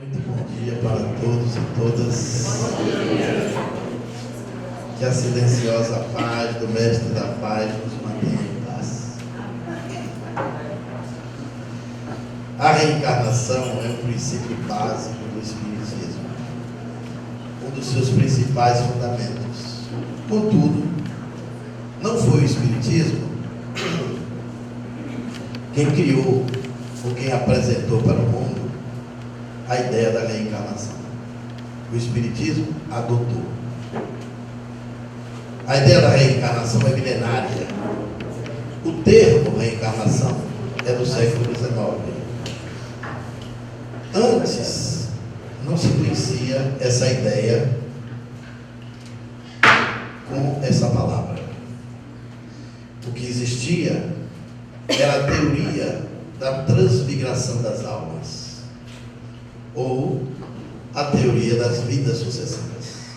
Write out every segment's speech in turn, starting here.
Muito bom dia para todos e todas. Que a silenciosa paz do Mestre da Paz nos mantenha em paz. A reencarnação é um princípio básico do Espiritismo, um dos seus principais fundamentos. Contudo, não foi o Espiritismo quem criou ou quem apresentou para o mundo a ideia da reencarnação. O Espiritismo adotou. A ideia da reencarnação é milenária. O termo reencarnação é do século XIX. Antes, não se conhecia essa ideia com essa palavra. O que existia era a teoria da transmigração das almas, ou a teoria das vidas sucessivas.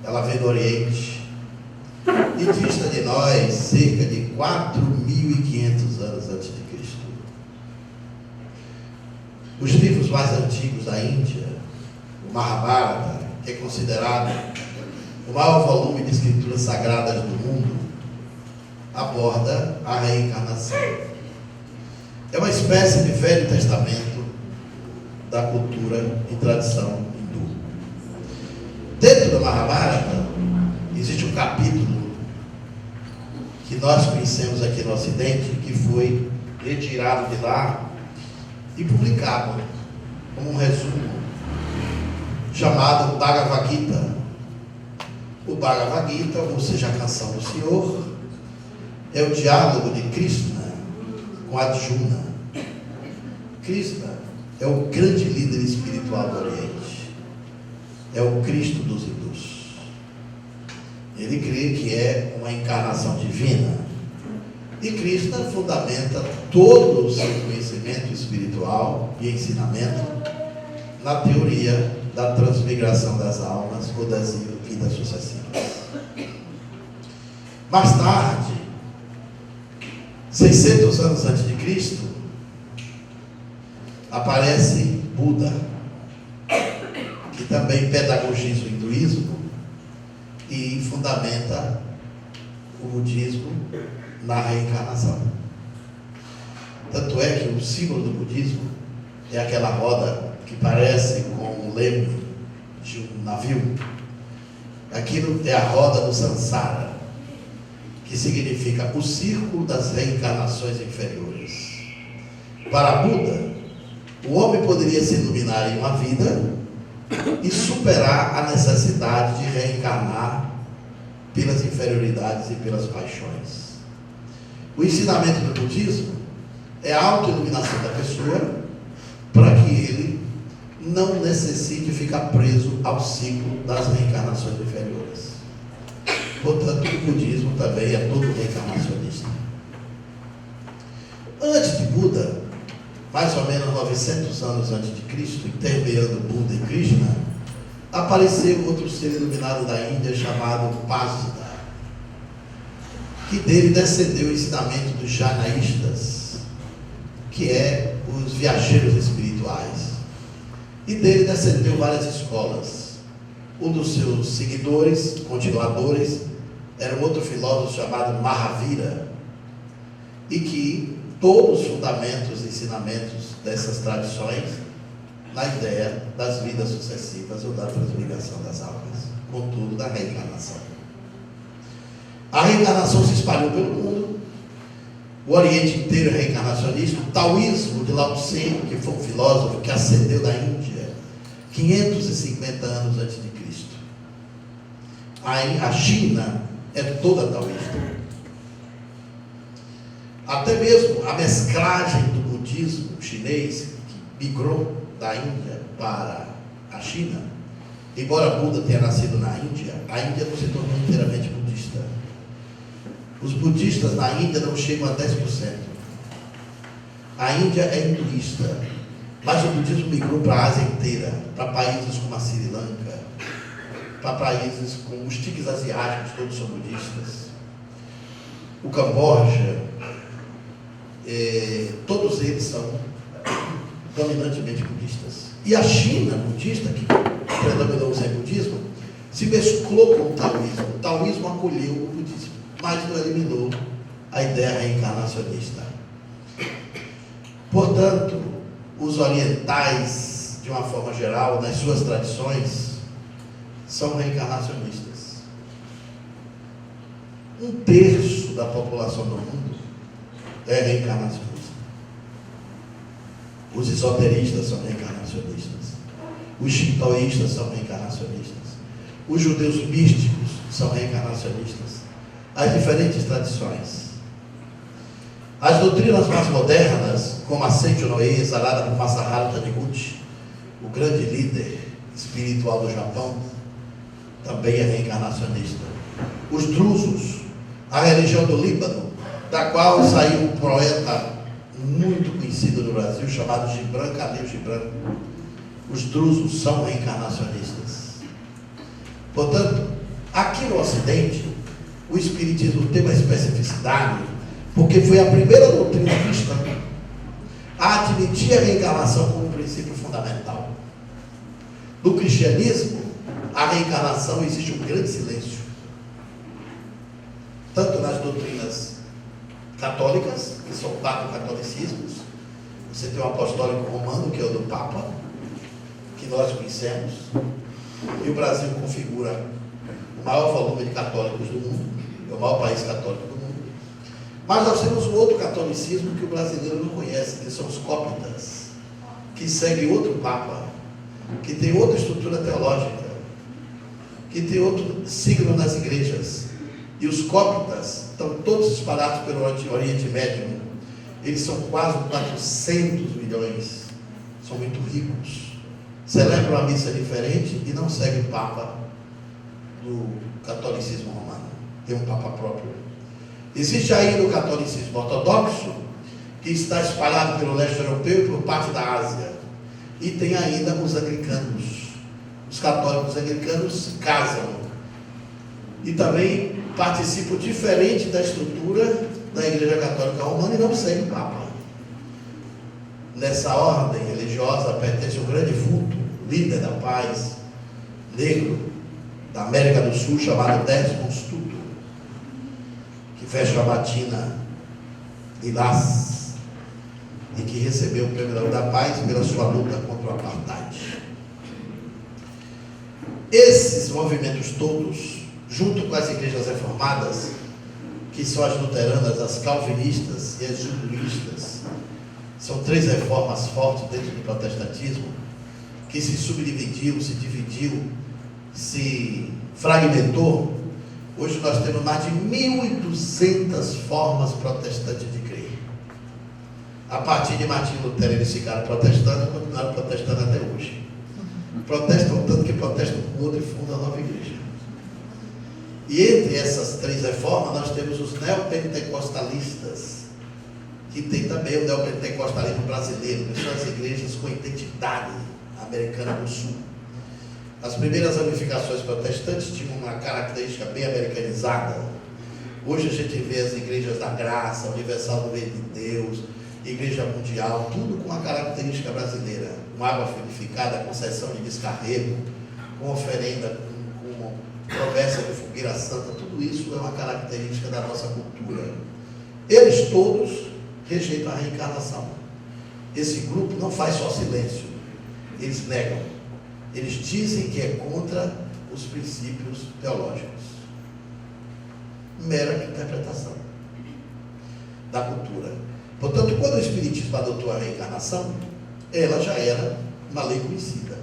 Ela vem do Oriente e dista de nós cerca de 4.500 anos antes de Cristo. Os livros mais antigos da Índia, o Mahabharata, que é considerado o maior volume de escrituras sagradas do mundo, aborda a reencarnação. É uma espécie de Velho Testamento da cultura e tradição hindu. Dentro do Mahabharata existe um capítulo que nós conhecemos aqui no Ocidente, que foi retirado de lá e publicado como um resumo, chamado Bhagavad Gita. O Bhagavad Gita, ou seja, a canção do Senhor, é o diálogo de Krishna com Arjuna. Krishna é o grande líder espiritual do Oriente. É o Cristo dos hindus. Ele crê que é uma encarnação divina. E Krishna fundamenta todo o seu conhecimento espiritual e ensinamento na teoria da transmigração das almas ou das vidas sucessivas. Mais tarde, 600 anos antes de Cristo, aparece Buda, que também pedagogiza o hinduísmo e fundamenta o budismo na reencarnação. Tanto é que o símbolo do budismo é aquela roda que parece com o leme de um navio. Aquilo é a roda do Sansara, que significa o círculo das reencarnações inferiores. Para Buda, o homem poderia se iluminar em uma vida e superar a necessidade de reencarnar pelas inferioridades e pelas paixões. O ensinamento do budismo é a autoiluminação da pessoa para que ele não necessite ficar preso ao ciclo das reencarnações inferiores. Portanto, o budismo também é todo reencarnacionista. Antes de Buda, mais ou menos 900 anos antes de Cristo, intermeando Buda e Krishna, apareceu outro ser iluminado da Índia chamado Pásida, que dele descendeu o ensinamento dos Janaístas, que é os viajeiros espirituais. E dele descendeu várias escolas. Um dos seus seguidores, continuadores, era um outro filósofo chamado Mahavira, e que todos os fundamentos e ensinamentos dessas tradições na ideia das vidas sucessivas ou da transmigração das almas, contudo da reencarnação. A reencarnação se espalhou pelo mundo. O Oriente inteiro é reencarnacionista. O taoísmo de Lao Tse, que foi um filósofo que ascendeu da Índia 550 anos antes de Cristo. A China é toda taoísta. Até mesmo a mesclagem do budismo chinês, que migrou da Índia para a China, embora Buda tenha nascido na Índia, a Índia não se tornou inteiramente budista. Os budistas na Índia não chegam a 10%. A Índia é hinduísta, mas o budismo migrou para a Ásia inteira, para países como a Sri Lanka, para países como os tiques asiáticos, todos são budistas. O Camboja, todos eles são dominantemente budistas. E a China budista, que predominou o Zen budismo, se mesclou com o taoísmo. O taoísmo acolheu o budismo, mas não eliminou a ideia reencarnacionista. Portanto, os orientais, de uma forma geral, nas suas tradições, são reencarnacionistas. 1/3 da população do mundo é reencarnacionista. Os esoteristas são reencarnacionistas. Os shintoístas são reencarnacionistas. Os judeus místicos são reencarnacionistas. As diferentes tradições. As doutrinas mais modernas, como a Seijo Noe, exalada por Masaharu Taniguchi, o grande líder espiritual do Japão, também é reencarnacionista. Os drusos, a religião do Líbano, da qual saiu um poeta muito conhecido no Brasil, chamado Gibran Khalil Gibran. Os drusos são reencarnacionistas. Portanto, aqui no Ocidente, o Espiritismo tem uma especificidade, porque foi a primeira doutrina cristã a admitir a reencarnação como um princípio fundamental. No cristianismo, a reencarnação existe um grande silêncio. Tanto nas doutrinas católicas, que são 4 catolicismos, você tem o apostólico romano, que é o do Papa, que nós conhecemos, e o Brasil configura o maior volume de católicos do mundo, é o maior país católico do mundo. Mas nós temos um outro catolicismo que o brasileiro não conhece, que são os cóptas, que seguem outro Papa, que tem outra estrutura teológica, que tem outro signo nas igrejas. E os cóptas estão todos espalhados pelo Oriente Médio. Eles são quase 400 milhões. São muito ricos. Celebram a missa diferente e não seguem o Papa do catolicismo romano. Tem um Papa próprio. Existe ainda o catolicismo ortodoxo, que está espalhado pelo leste europeu e por parte da Ásia. E tem ainda os anglicanos. Os católicos anglicanos se casam. E também participam diferente da estrutura da Igreja Católica Romana e não seguem o Papa. Nessa ordem religiosa pertence um grande vulto, líder da paz, negro, da América do Sul, chamado Desmond Tutu, que fecha a batina lilás e que recebeu o Prêmio Nobel da Paz pela sua luta contra o apartheid. Esses movimentos todos, junto com as igrejas reformadas, que são as luteranas, as calvinistas e as jubilistas, são 3 reformas fortes dentro do protestantismo, que se subdividiu, se dividiu, se fragmentou. Hoje nós temos mais de 1.200 formas protestantes de crer. A partir de Martim Lutero, eles ficaram protestando e continuaram protestando até hoje. Protestam tanto que protestam com o outro e fundam a nova igreja. E entre essas 3 reformas, nós temos os neopentecostalistas, que tem também o neopentecostalismo brasileiro, que são as igrejas com identidade americana do Sul. As primeiras ramificações protestantes tinham uma característica bem americanizada. Hoje a gente vê as igrejas da Graça, Universal do Reino de Deus, Igreja Mundial, tudo com uma característica brasileira, com água purificada, concessão de descarrego, com oferenda, com promessa de fogueira santa. Tudo isso é uma característica da nossa cultura. Eles todos rejeitam a reencarnação. Esse grupo não faz só silêncio, eles negam, eles dizem que é contra os princípios teológicos. Mera interpretação da cultura. Portanto, quando o Espiritismo adotou a reencarnação, ela já era uma lei conhecida.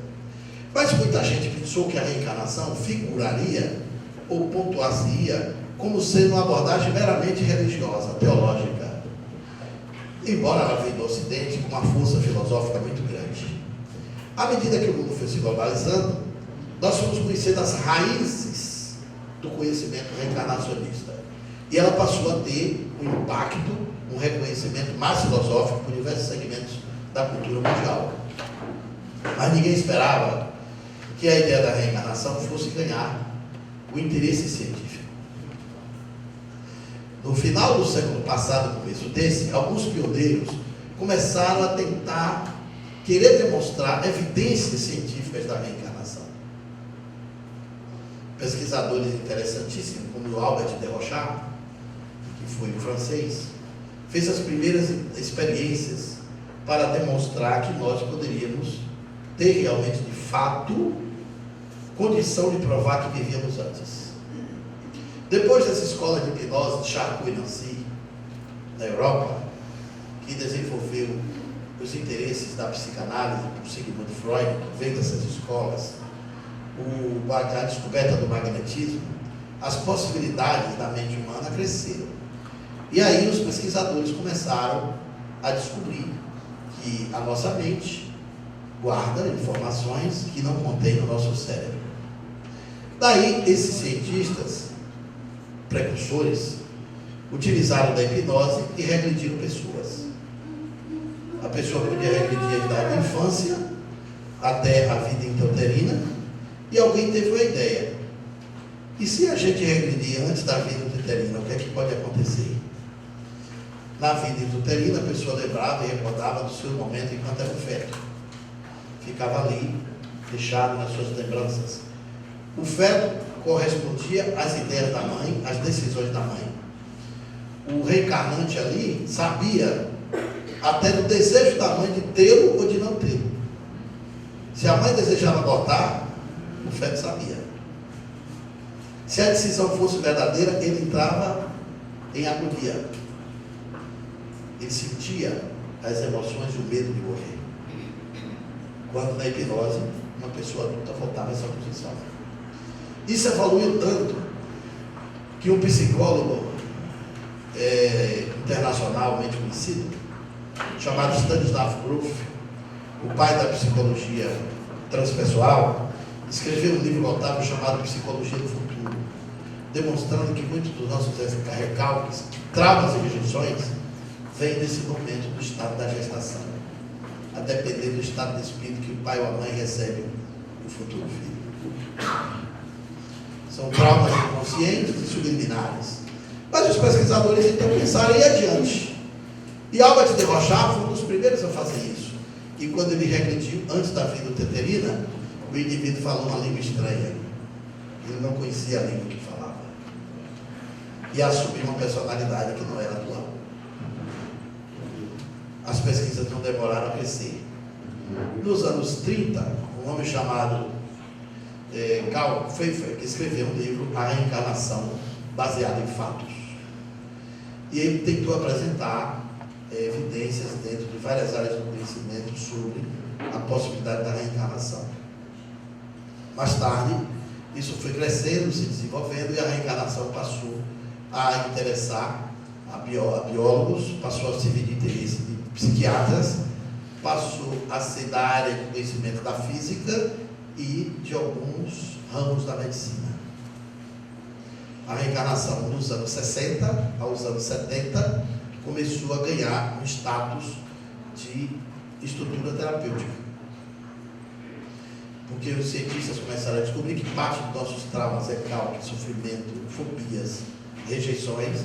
Mas muita gente pensou que a reencarnação figuraria ou pontuar-se-ia como sendo uma abordagem meramente religiosa, teológica. Embora ela veio do Ocidente com uma força filosófica muito grande. À medida que o mundo foi se globalizando, nós fomos conhecendo as raízes do conhecimento reencarnacionista. E ela passou a ter um impacto, um reconhecimento mais filosófico por diversos segmentos da cultura mundial. Mas ninguém esperava que a ideia da reencarnação fosse ganhar o interesse científico. No final do século passado, começo desse, alguns pioneiros começaram a tentar querer demonstrar evidências científicas da reencarnação. Pesquisadores interessantíssimos, como o Albert de Rochard, que foi um francês, fez as primeiras experiências para demonstrar que nós poderíamos ter realmente, de fato, condição de provar que vivíamos antes. Depois dessa escola de hipnose de Charcot e Nancy, na Europa, que desenvolveu os interesses da psicanálise por Sigmund Freud, que veio dessas escolas, a descoberta do magnetismo, as possibilidades da mente humana cresceram. E aí os pesquisadores começaram a descobrir que a nossa mente guarda informações que não contém no nosso cérebro. Daí, esses cientistas, precursores, utilizaram da hipnose e regrediram pessoas. A pessoa podia regredir da infância até a vida intrauterina, e alguém teve uma ideia. E se a gente regredir antes da vida intrauterina, o que é que pode acontecer? Na vida intrauterina, a pessoa lembrava e recordava do seu momento enquanto era um feto. Ficava ali, fechado nas suas lembranças. O feto correspondia às ideias da mãe, às decisões da mãe. O reencarnante ali sabia até do desejo da mãe de tê-lo ou de não tê-lo. Se a mãe desejava abortar, o feto sabia. Se a decisão fosse verdadeira, ele entrava em agonia. Ele sentia as emoções e o medo de morrer. Quando na hipnose, uma pessoa adulta voltava a essa posição. Isso evoluiu tanto que um psicólogo internacionalmente conhecido, chamado Stanislav Grof, o pai da psicologia transpessoal, escreveu um livro notável chamado Psicologia do Futuro, demonstrando que muitos dos nossos recalques, traumas e rejeições vêm desse momento do estado da gestação, a depender do estado de espírito que o pai ou a mãe recebe do futuro filho. São traumas inconscientes e subliminares. Mas os pesquisadores então pensaram em adiante. E Albert de Rochard foi um dos primeiros a fazer isso. E quando ele regrediu, antes da vida uterina, o indivíduo falou uma língua estranha. Ele não conhecia a língua que falava. E assumiu uma personalidade que não era atual. As pesquisas não demoraram a crescer. Nos anos 30, um homem chamado Karl Pfeiffer, que escreveu um livro, A Reencarnação, baseado em fatos. E ele tentou apresentar evidências dentro de várias áreas do conhecimento sobre a possibilidade da reencarnação. Mais tarde, isso foi crescendo, se desenvolvendo, e a reencarnação passou a interessar a biólogos, passou a servir de interesse de psiquiatras, passou a ser da área de conhecimento da física e de alguns ramos da medicina. A reencarnação nos anos 60 aos anos 70 começou a ganhar um status de estrutura terapêutica. Porque os cientistas começaram a descobrir que parte dos nossos traumas, recalques, sofrimento, fobias, rejeições,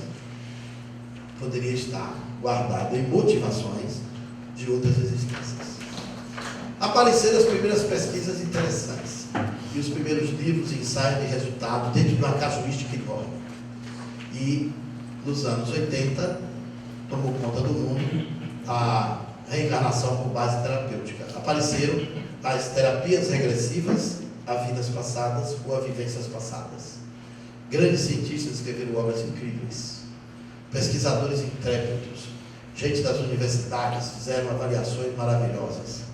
poderia estar guardado em motivações de outras existências. Apareceram as primeiras pesquisas interessantes e os primeiros livros, ensaios de resultado dentro de uma casuística enorme. E nos anos 80 tomou conta do mundo a reencarnação com base terapêutica. Apareceram as terapias regressivas a vidas passadas ou a vivências passadas. Grandes cientistas escreveram obras incríveis. Pesquisadores intrépidos, gente das universidades fizeram avaliações maravilhosas.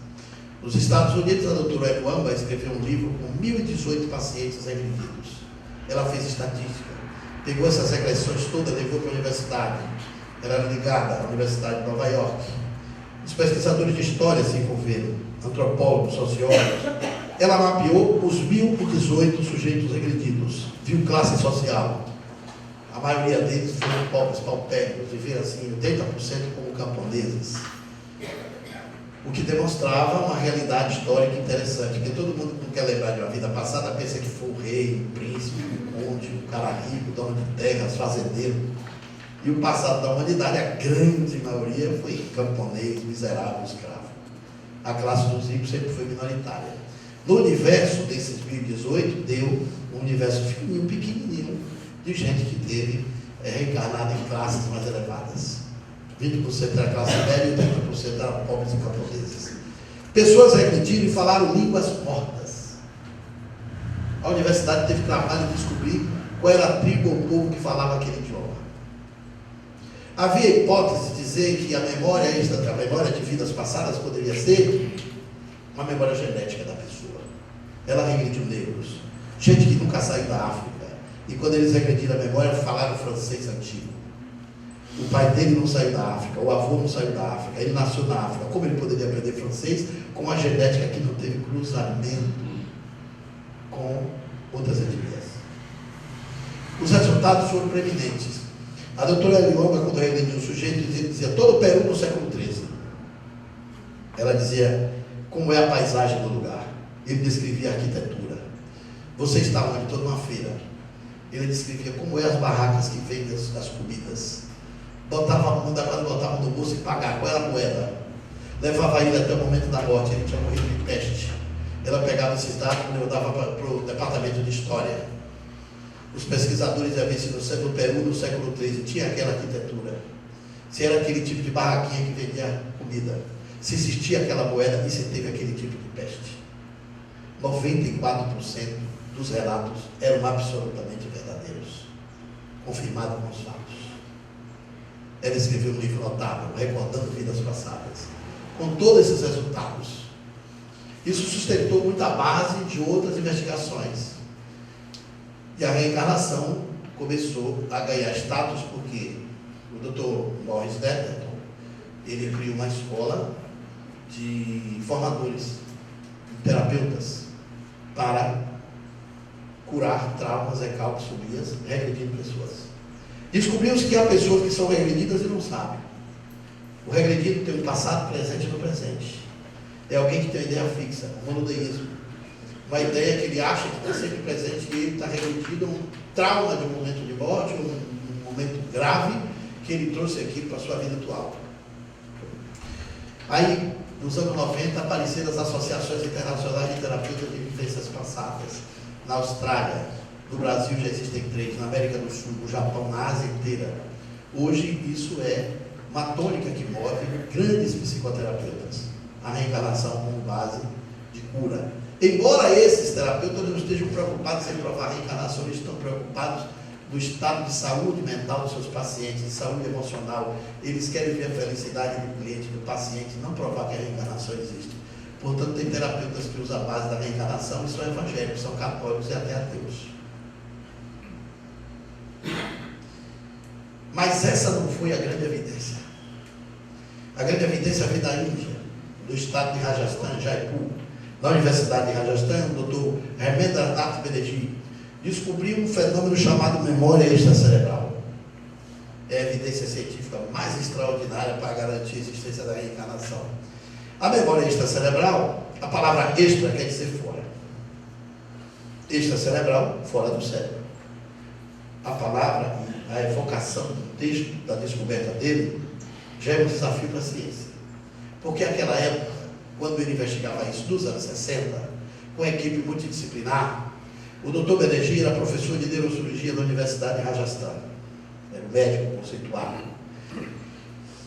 Nos Estados Unidos, a doutora Eluamba escreveu um livro com 1.018 pacientes regredidos. Ela fez estatística, pegou essas regressões todas, levou para a universidade. Ela era ligada à Universidade de Nova York. Os pesquisadores de história se envolveram, antropólogos, sociólogos. Ela mapeou os 1.018 sujeitos regredidos, viu classe social. A maioria deles foram pobres, paupérrimos, viveram assim 80% como camponeses. O que demonstrava uma realidade histórica interessante, porque todo mundo que quer lembrar de uma vida passada pensa que foi o rei, o príncipe, o conde, o cara rico, dono de terras, fazendeiro. E o passado da humanidade, a grande maioria, foi camponês, miserável, escravo. A classe dos ricos sempre foi minoritária. No universo desses 2018, deu um universo fininho, pequenininho, de gente que teve reencarnado em classes mais elevadas. 20% era classe média e 30% eram pobres e camponeses. Pessoas regrediram e falaram línguas mortas. A universidade teve trabalho de descobrir qual era a tribo ou povo que falava aquele idioma. Havia hipótese de dizer que a memória de vidas passadas poderia ser uma memória genética da pessoa. Ela regrediu negros, gente que nunca saiu da África, e quando eles regrediram a memória, falaram francês antigo. O pai dele não saiu da África, o avô não saiu da África, ele nasceu na África. Como ele poderia aprender francês com uma genética que não teve cruzamento com outras etnias? Os resultados foram preeminentes. A doutora Elioma, quando regrediu o sujeito, dizia todo o Peru no século XIII. Ela dizia como é a paisagem do lugar. Ele descrevia a arquitetura. Você está onde? Estou numa feira. Ele descrevia como é as barracas que vendem as comidas. Botava a mão, quando botava no bolso e pagava. Qual era a moeda? Levava ele até o momento da morte. Ele tinha morrido de peste. Ela pegava esses dados e levava para o departamento de história. Os pesquisadores já viram se no Peru, no século XIII, tinha aquela arquitetura. Se era aquele tipo de barraquinha que vendia comida. Se existia aquela moeda e se teve aquele tipo de peste. 94% dos relatos eram absolutamente verdadeiros. Confirmado com os fatos. Ela escreveu um livro notável, recordando vidas passadas. Com todos esses resultados. Isso sustentou muito a base de outras investigações. E a reencarnação começou a ganhar status porque o Dr. Morris Netterton, ele criou uma escola de formadores, terapeutas, para curar traumas, recalques, fobias, regredindo pessoas. Descobriu-se que há pessoas que são regredidas e não sabem. O regredido tem um passado, presente e no presente. É alguém que tem uma ideia fixa, um monodeísmo. Uma ideia que ele acha que está sempre presente e ele está regredido a um trauma de um momento de morte, um momento grave, que ele trouxe aqui para a sua vida atual. Aí, nos anos 90, apareceram as associações internacionais de terapeutas de vivências passadas. Na Austrália, no Brasil já existem 3, na América do Sul, no Japão, na Ásia inteira. Hoje, isso é uma tônica que move grandes psicoterapeutas. A reencarnação como base de cura. Embora esses terapeutas não estejam preocupados em provar a reencarnação, eles estão preocupados no estado de saúde mental dos seus pacientes, de saúde emocional. Eles querem ver a felicidade do cliente, do paciente, não provar que a reencarnação existe. Portanto, tem terapeutas que usam a base da reencarnação e são evangélicos, são católicos e até ateus. Mas essa não foi a grande evidência. A grande evidência veio da Índia, do estado de Rajasthan, Jaipur. Na Universidade de Rajasthan, o Dr. Hemendra Nath Banerjee descobriu um fenômeno chamado memória extracerebral. É a evidência científica mais extraordinária para garantir a existência da reencarnação. A memória extracerebral, a palavra extra quer dizer fora. Extracerebral, fora do cérebro. A palavra, a evocação do texto, da descoberta dele, já é um desafio para a ciência. Porque naquela época, quando ele investigava isso, nos anos 60, com a equipe multidisciplinar, o Dr. Banerjee era professor de neurocirurgia na Universidade de Rajasthan. Era um médico conceituado.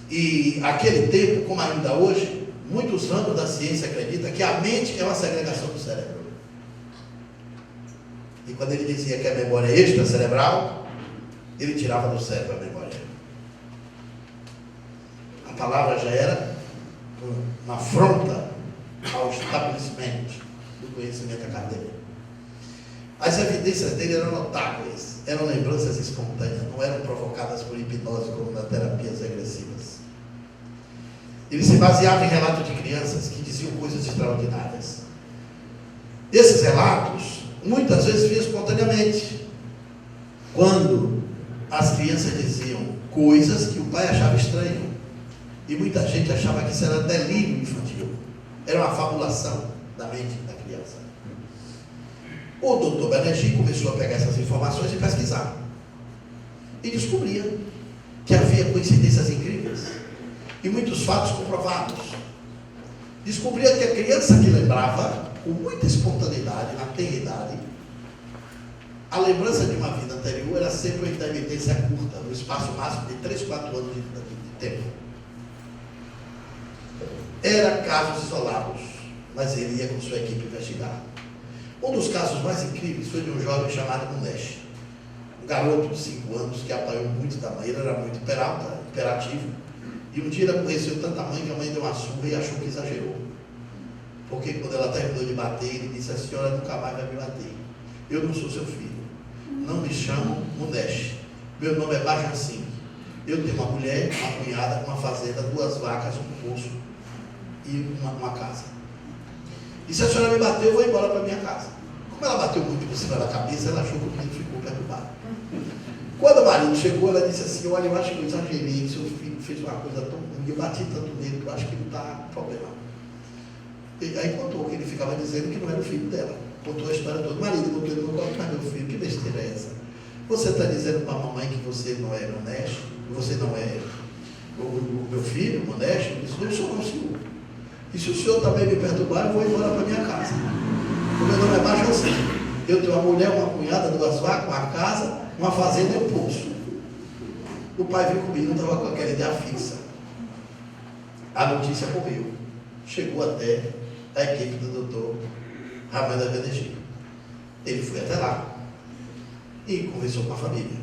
E naquele tempo, como ainda hoje, muitos ramos da ciência acreditam que a mente é uma segregação do cérebro. E quando ele dizia que a memória é extracerebral, ele tirava do cérebro a memória. A palavra já era uma afronta ao estabelecimento do conhecimento acadêmico. As evidências dele eram notáveis, eram lembranças espontâneas, não eram provocadas por hipnose como nas terapias regressivas. Ele se baseava em relatos de crianças que diziam coisas extraordinárias. Esses relatos, muitas vezes, vinham espontaneamente. Quando as crianças diziam coisas que o pai achava estranho. E muita gente achava que isso era delírio infantil. Era uma fabulação da mente da criança. O Dr. Banerjee começou a pegar essas informações e pesquisar. E descobria que havia coincidências incríveis. E muitos fatos comprovados. descobria que a criança que lembrava, com muita espontaneidade, na tenridade, a lembrança de uma vida anterior era sempre uma intermitência curta, no espaço máximo de 3, 4 anos de tempo. Era casos isolados, mas ele ia com sua equipe investigar. Um dos casos mais incríveis foi de um jovem chamado Munesh, um garoto de 5 anos que apanhou muito da mãe. Ele era muito hiperativo, e um dia ele aborreceu tanta mãe que a mãe deu uma surra e achou que exagerou. Porque quando ela terminou de bater, ele disse: a senhora nunca mais vai me bater. Eu não sou seu filho. Não me chamo Munesh. Meu nome é Bajan Singh. Eu tenho uma mulher, uma cunhada, uma fazenda, 2 vacas, um poço e uma casa. E se a senhora me bater, eu vou embora para minha casa. Como ela bateu muito por cima da cabeça, ela achou que o menino ficou perturbado. Quando o marido chegou, ela disse assim: olha, eu acho que eu exagerei, seu filho fez uma coisa tão ruim, eu bati tanto nele que eu acho que ele está com problema. E aí contou que ele ficava dizendo que não era o filho dela. Contou a história toda. O marido botou ele no colo: mas meu filho, que besteira é essa? Você está dizendo para a mamãe que você não é Munesh, que você não é o meu filho, Munesh? Ele disse: não, eu sou não, senhor. E se o senhor também me perturbar, eu vou embora para minha casa. O meu nome é Bajan Singh. Eu tenho uma mulher, uma cunhada, 2 vacas, uma casa, uma fazenda e um poço. O pai veio comigo, não estava com aquela ideia fixa. A notícia correu. Chegou até a equipe do doutor Ramanda Banerjee. Ele foi até lá e conversou com a família.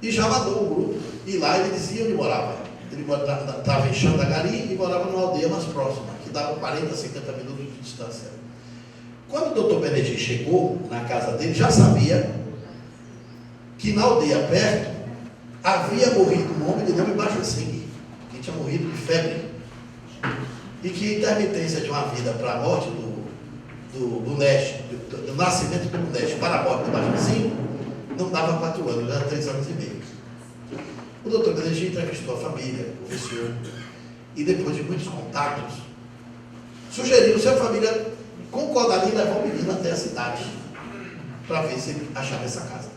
E já mandou um grupo. E lá ele dizia onde morava. Ele estava em Chandagari e morava numa aldeia mais próxima, que dava 40, 50 minutos de distância. Quando o doutor Banerjee chegou na casa dele, já sabia que na aldeia perto havia morrido um homem de nome Bajan Singh, que tinha morrido de febre. E que a intermitência de uma vida para a morte do Munesh, do nascimento do Munesh para a morte do Bajan Singh, não dava 4 anos, era 3 anos e meio. O doutor Banerjee entrevistou a família, conversou, e depois de muitos contatos, sugeriu se a família concordaria em levar o menino até a cidade, para ver se ele achava essa casa.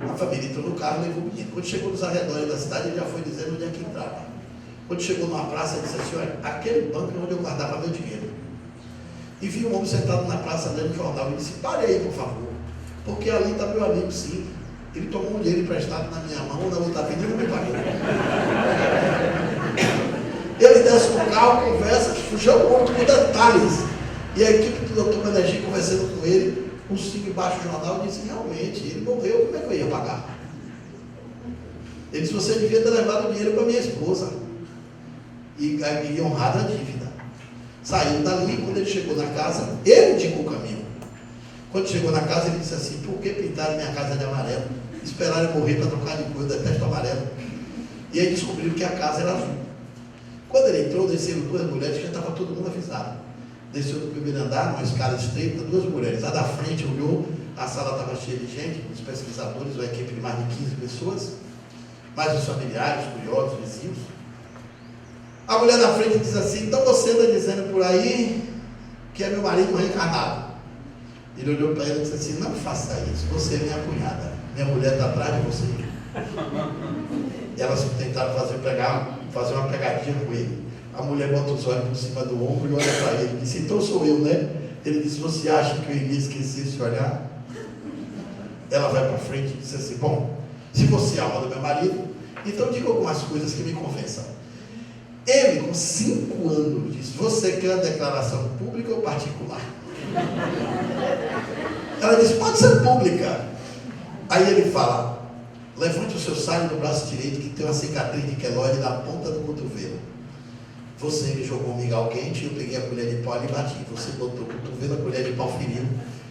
A família entrou no carro e levou o menino. Quando chegou nos arredores da cidade, ele já foi dizendo onde é que entrava. Quando chegou numa praça, ele disse assim: olha, aquele banco é onde eu guardava meu dinheiro. E vi um homem sentado na praça lendo o jornal e disse: pare aí, por favor, porque ali está meu amigo Singh. Ele tomou um dinheiro emprestado na minha mão, na outra vida, e não me pagou. Ele desce no carro, conversa, chama o homem com detalhes. E a equipe do doutor Banerjee conversando com ele, o Singh baixa o jornal e disse: realmente, ele morreu, como é que eu ia pagar? Ele disse: você devia ter levado o dinheiro para minha esposa e honrado a dívida. Saiu dali. Quando ele chegou na casa, ele indicou o caminho. Quando chegou na casa, ele disse assim: por que pintaram minha casa de amarelo? Esperaram eu morrer para trocar de cor, eu detesto amarelo. E aí descobriram que a casa era azul. Quando ele entrou, desceram 2 mulheres, que já estava todo mundo avisado. Desceu do primeiro andar, numa escada estreita, 2 mulheres. A da frente olhou, a sala estava cheia de gente, os pesquisadores, uma equipe de mais de 15 pessoas, mais os familiares, curiosos, vizinhos. A mulher da frente diz assim: então você está dizendo por aí que é meu marido reencarnado? Ele olhou para ela e disse assim: não faça isso, você é minha cunhada, minha mulher está atrás de você. Elas tentaram fazer uma pegadinha com ele. A mulher bota os olhos por cima do ombro e olha para ele e disse: então sou eu, né? Ele disse: você acha que eu iria esquecer esse olhar? Ela vai para frente e disse assim: bom, se você é a alma do meu marido, então diga algumas coisas que me convençam. Ele, com 5 anos, disse: você quer a declaração pública ou particular? Ela disse: pode ser pública. Aí ele fala: levante o seu saio do braço direito, que tem uma cicatriz de queloide na ponta do cotovelo. Você me jogou um mingau quente, eu peguei a colher de pau e bati. Você botou o cotovelo, a colher de pau feriu,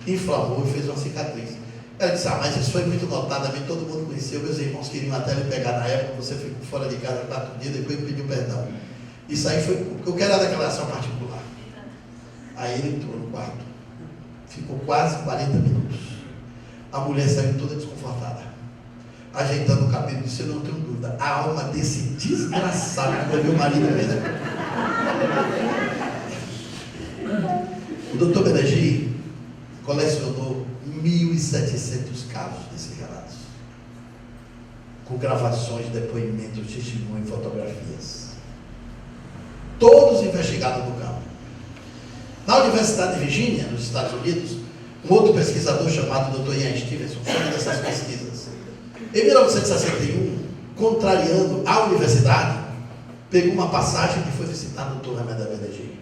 inflamou e fez uma cicatriz. Ela disse: ah, mas isso foi muito notadamente, todo mundo conheceu, meus irmãos queriam até lhe pegar na época, você ficou fora de casa 4 dias, depois pediu perdão. Isso aí foi, eu quero a declaração particular. Aí ele entrou no quarto, ficou quase 40 minutos. A mulher saiu toda desconfortada, ajeitando o cabelo, disse: eu não tenho dúvida, a alma desse desgraçado é meu marido mesmo. O doutor Banerjee colecionou 1.700 casos desses relatos, com gravações, depoimentos, testemunhos, fotografias. todos investigados no campo. Na Universidade de Virgínia, nos Estados Unidos, um outro pesquisador chamado Dr. Ian Stevenson foi uma dessas pesquisas. Em 1961, contrariando a universidade, pegou uma passagem que foi visitar o Dr. Hamed Abeleji.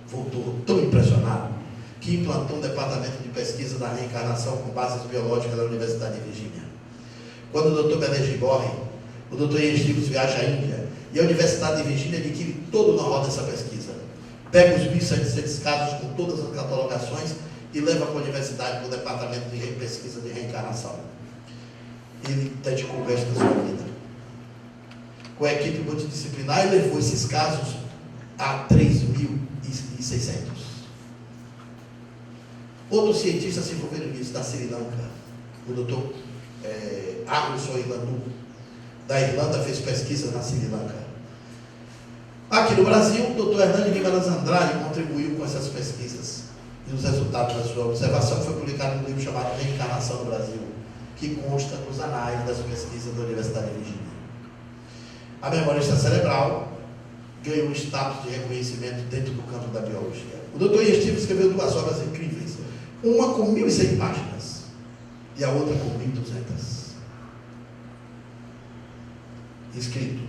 Voltou tão impressionado que implantou um departamento de pesquisa da reencarnação com bases biológicas da Universidade de Virgínia. Quando o Dr. Abeleji morre, o Dr. Ian Stevenson viaja à Índia e a Universidade de Virgínia adquire todo o know-how dessa pesquisa. Pega os 1.700 casos com todas as catalogações e leva para a universidade, para o departamento de pesquisa de reencarnação. Ele dedicou o resto da sua vida. Com a equipe multidisciplinar, ele levou esses casos a 3.600. Outros cientistas se envolveram nisso, da Sri Lanka. O doutor Armstrong Irlandu, da Irlanda, fez pesquisa na Sri Lanka. Aqui no Brasil, o doutor Hernani Guimarães Andrade contribuiu com essas pesquisas. E os resultados da sua observação foi publicado num livro chamado Reencarnação no Brasil, que consta nos anais das pesquisas da Universidade de Virgínia. A memória extracerebral ganhou um status de reconhecimento dentro do campo da biologia. O Dr. Ian Stevenson escreveu 2 obras incríveis, uma com 1.100 páginas e a outra com 1.200. Escrito: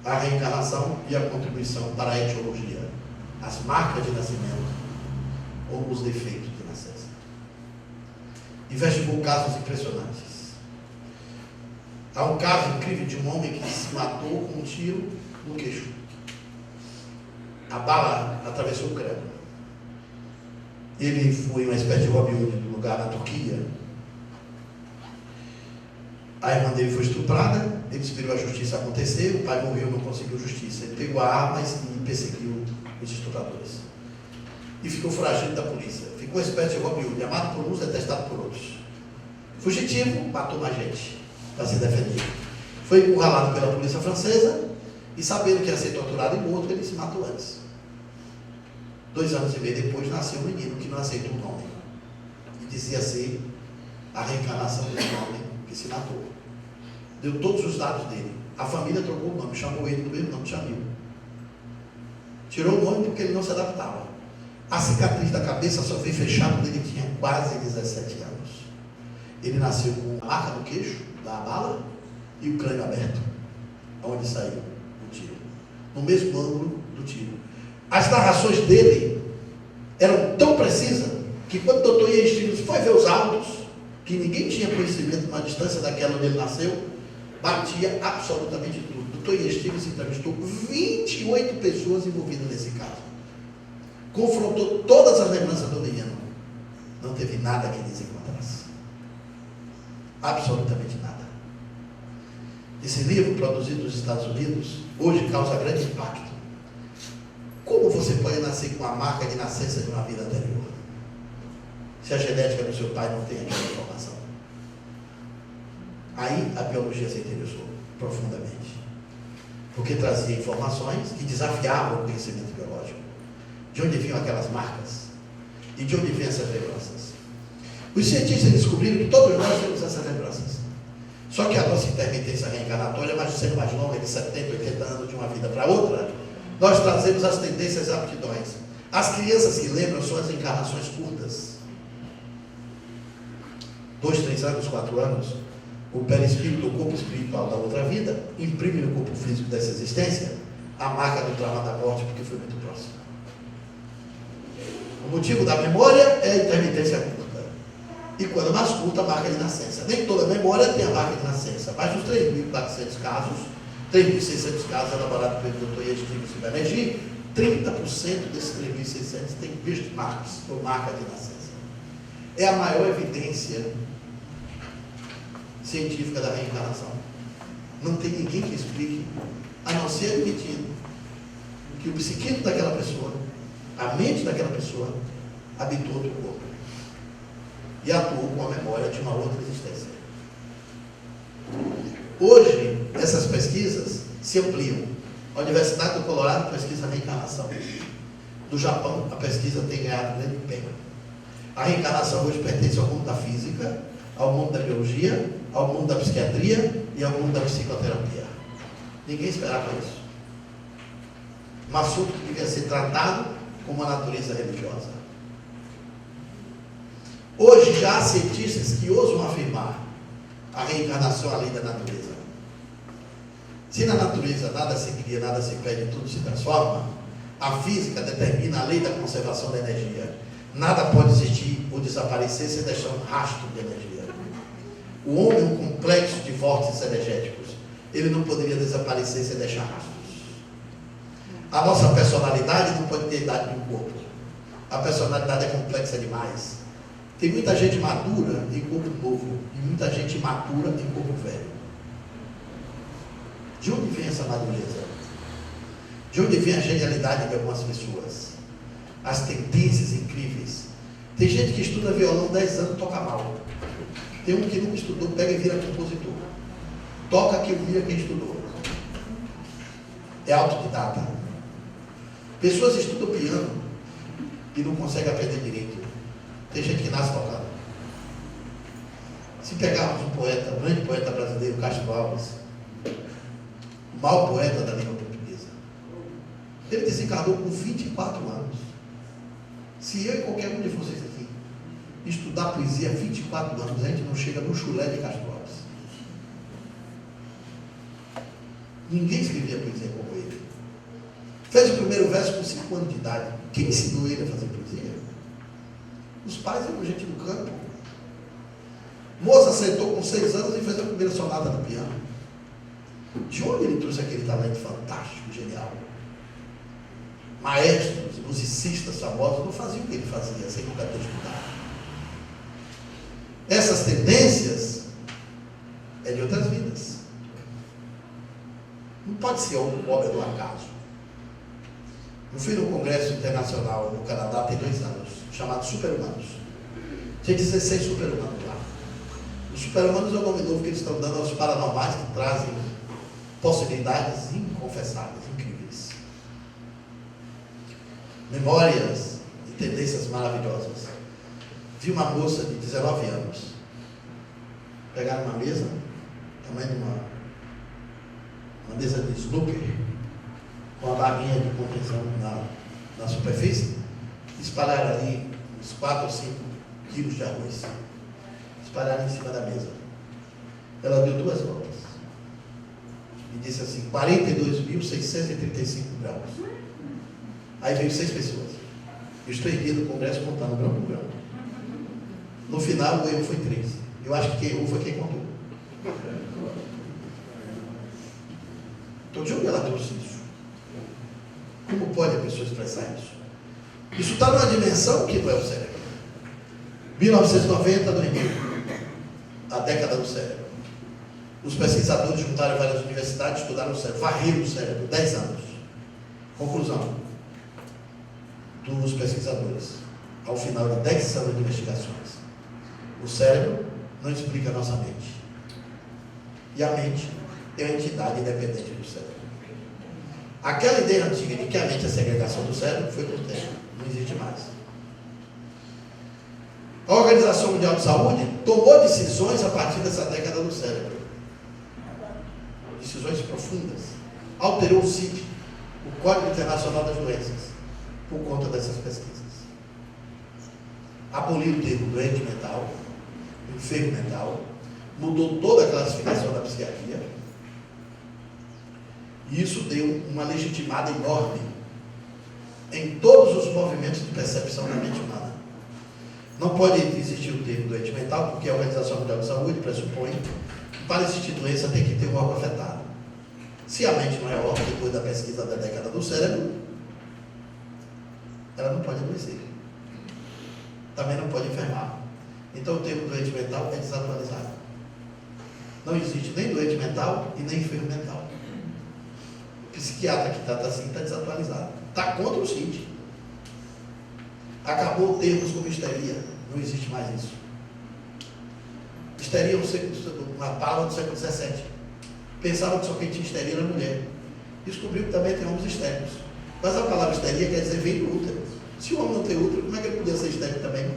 a reencarnação e a contribuição para a etiologia, as marcas de nascimento ou os defeitos de nascença. Investigou casos impressionantes. Há um caso incrível de um homem que se matou com um tiro no queixo. A bala atravessou o crânio. Ele foi uma espécie de Robin Hood do lugar na Turquia. A irmã dele foi estuprada, ele esperou a justiça acontecer, o pai morreu, não conseguiu justiça. Ele pegou a arma e perseguiu os estupradores. E ficou foragido da polícia. Ficou uma espécie de Robin Hood, amado por uns, detestado por outros. Fugitivo, matou mais gente para se defender. Foi encurralado pela polícia francesa e, sabendo que ia ser torturado e morto, ele se matou antes. 2 anos e meio depois, nasceu um menino que não aceitou o nome. E dizia ser a reencarnação desse homem que se matou. Deu todos os dados dele. A família trocou o nome, chamou ele do mesmo nome, Jamil. Tirou o nome porque ele não se adaptava. A cicatriz da cabeça só veio fechar quando ele tinha quase 17 anos. Ele nasceu com a marca no queixo da bala e o crânio aberto, onde saiu o tiro, no mesmo ângulo do tiro. As narrações dele eram tão precisas que quando o Dr. Ian Stevenson foi ver os autos, que ninguém tinha conhecimento na distância daquela onde ele nasceu, batia absolutamente tudo. O Dr. Ian Stevenson entrevistou 28 pessoas envolvidas nesse caso. Confrontou todas as lembranças do menino. Não teve nada que desencontrasse. Absolutamente nada. Esse livro, produzido nos Estados Unidos, hoje causa grande impacto. Como você pode nascer com a marca de nascença de uma vida anterior? Se a genética do seu pai não tem aquela informação. Aí a biologia se interessou profundamente. Porque trazia informações que desafiavam o conhecimento biológico. De onde vinham aquelas marcas? E de onde vinham essas lembranças? Os cientistas descobriram que todos nós temos essas lembranças. Só que a nossa intermitência reencarnatória, mas sendo mais longa, de 70, 80 anos de uma vida para outra, nós trazemos as tendências e aptidões. As crianças que lembram são as encarnações curtas. 2, 3 anos, 4 anos, o perispírito, o corpo espiritual da outra vida, imprime no corpo físico dessa existência a marca do trauma da morte, porque foi muito próximo. O motivo da memória é a intermitência curta. E quando mais curta, a marca de nascença. Nem toda memória tem a marca de nascença, mas dos 3.400 casos, 3.600 casos elaborados pelo Dr. Ian Stevenson e Banerjee, 30% desses 3.600 têm marcas, ou marca de nascença. É a maior evidência científica da reencarnação. Não tem ninguém que explique, a não ser admitindo que o psiquismo daquela pessoa, a mente daquela pessoa, habitou outro corpo e atuou com a memória de uma outra existência. Hoje, essas pesquisas se ampliam. A Universidade do Colorado pesquisa a reencarnação. Do Japão, a pesquisa tem ganhado grande empenho. A reencarnação hoje pertence ao mundo da física, ao mundo da biologia, ao mundo da psiquiatria e ao mundo da psicoterapia. Ninguém esperava isso. Um assunto que devia ser tratado como uma natureza religiosa. Hoje já há cientistas que ousam afirmar a reencarnação é a lei da natureza. Se na natureza nada se cria, nada se perde, tudo se transforma, a física determina a lei da conservação da energia. Nada pode existir ou desaparecer sem deixar um rastro de energia. O homem é um complexo de vórtices energéticos. Ele não poderia desaparecer sem deixar rastros. A nossa personalidade não pode ter a idade de um corpo. A personalidade é complexa demais. Tem muita gente madura em corpo novo e muita gente imatura em corpo velho. De onde vem essa madureza? De onde vem a genialidade de algumas pessoas? As tendências incríveis. Tem gente que estuda violão 10 anos e toca mal. Tem um que nunca estudou, pega e vira compositor. Toca que vira quem estudou. É autodidata. Pessoas estudam piano e não conseguem aprender direito. Tem gente que nasce tocando. Se pegarmos um poeta, um grande poeta brasileiro, Castro Alves, o maior poeta da língua portuguesa, ele desencarnou com 24 anos. Se eu e qualquer um de vocês aqui estudar poesia há 24 anos, a gente não chega no chulé de Castro Alves. Ninguém escrevia poesia como ele. Fez o primeiro verso com 5 anos de idade. Quem ensinou ele a fazer poesia? Os pais eram gente do campo. Mozart sentou com 6 anos e fez a primeira sonata no piano. De onde ele trouxe aquele talento fantástico, genial? Maestros, musicistas famosos não faziam o que ele fazia, sem nunca ter estudado. Essas tendências é de outras vidas. Não pode ser obra do acaso. Eu fui num congresso internacional no Canadá tem 2 anos, chamado Super-Humanos. Tinha 16 super-humanos lá. Os super-humanos é o nome novo que eles estão dando aos paranormais que trazem possibilidades inconfessáveis, incríveis. Memórias e tendências maravilhosas. Vi uma moça de 19 anos. Pegaram uma mesa, tamanho de uma mesa de snooker, com a barrinha de contenção na superfície, espalharam ali uns 4 ou 5 quilos de arroz. Espalharam em cima da mesa. Ela deu 2 voltas. E disse assim, 42.635 graus. Aí veio 6 pessoas. Eu estou erguido no congresso contando grão por grão. No final o erro foi 3. Eu acho que quem errou foi quem contou. Então de onde ela trouxe isso? Como pode a pessoa expressar isso? Isso está numa dimensão que não é o cérebro. 1990, 2000, a década do cérebro. Os pesquisadores juntaram várias universidades, estudaram o cérebro, varreram o cérebro, 10 anos. Conclusão dos pesquisadores, ao final de 10 anos de investigações: o cérebro não explica a nossa mente. E a mente é uma entidade independente do cérebro. Aquela ideia antiga de que a mente é a segregação do cérebro foi por tempo, não existe mais. A Organização Mundial de Saúde tomou decisões a partir dessa década do cérebro. Decisões profundas. Alterou o CID, o Código Internacional das Doenças, por conta dessas pesquisas. Aboliu o termo doente mental, enfermo mental, mudou toda a classificação da psiquiatria. E isso deu uma legitimada enorme em todos os movimentos de percepção da mente humana. Não pode existir o termo doente mental, porque a Organização Mundial de Saúde pressupõe que para existir doença tem que ter um órgão afetado. Se a mente não é órgão, depois da pesquisa da década do cérebro, ela não pode adoecer. Também não pode enfermar. Então o termo doente mental é desatualizado. Não existe nem doente mental e nem enfermo mental. O psiquiatra que trata assim está desatualizado. Está contra o CID. Acabou termos como histeria. Não existe mais isso. Histeria é uma palavra do século XVII. Pensavam que só quem tinha histeria era mulher. Descobriu que também tem homens histéricos. Mas a palavra histeria quer dizer vem do útero. Se o homem não tem útero, como é que ele podia ser histérico também?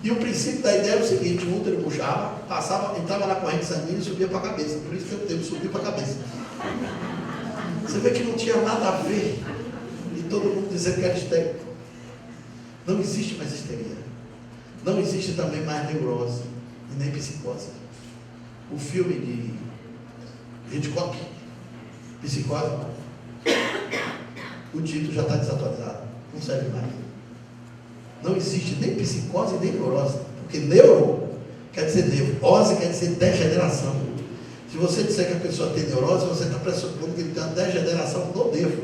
E o princípio da ideia é o seguinte: o útero puxava, passava, entrava na corrente sanguínea e subia para a cabeça. Por isso que o termo subiu para a cabeça. Você vê que não tinha nada a ver todo mundo dizendo que era histérico. Não existe mais histeria. Não existe também mais neurose e nem psicose. O filme de Hitchcock, Psicose, o título já está desatualizado. Não serve mais. Não existe nem psicose nem neurose. Porque neuro quer dizer nervo. Ose quer dizer degeneração. Se você disser que a pessoa tem neurose, você está pressupondo que ele tem uma degeneração no nervo.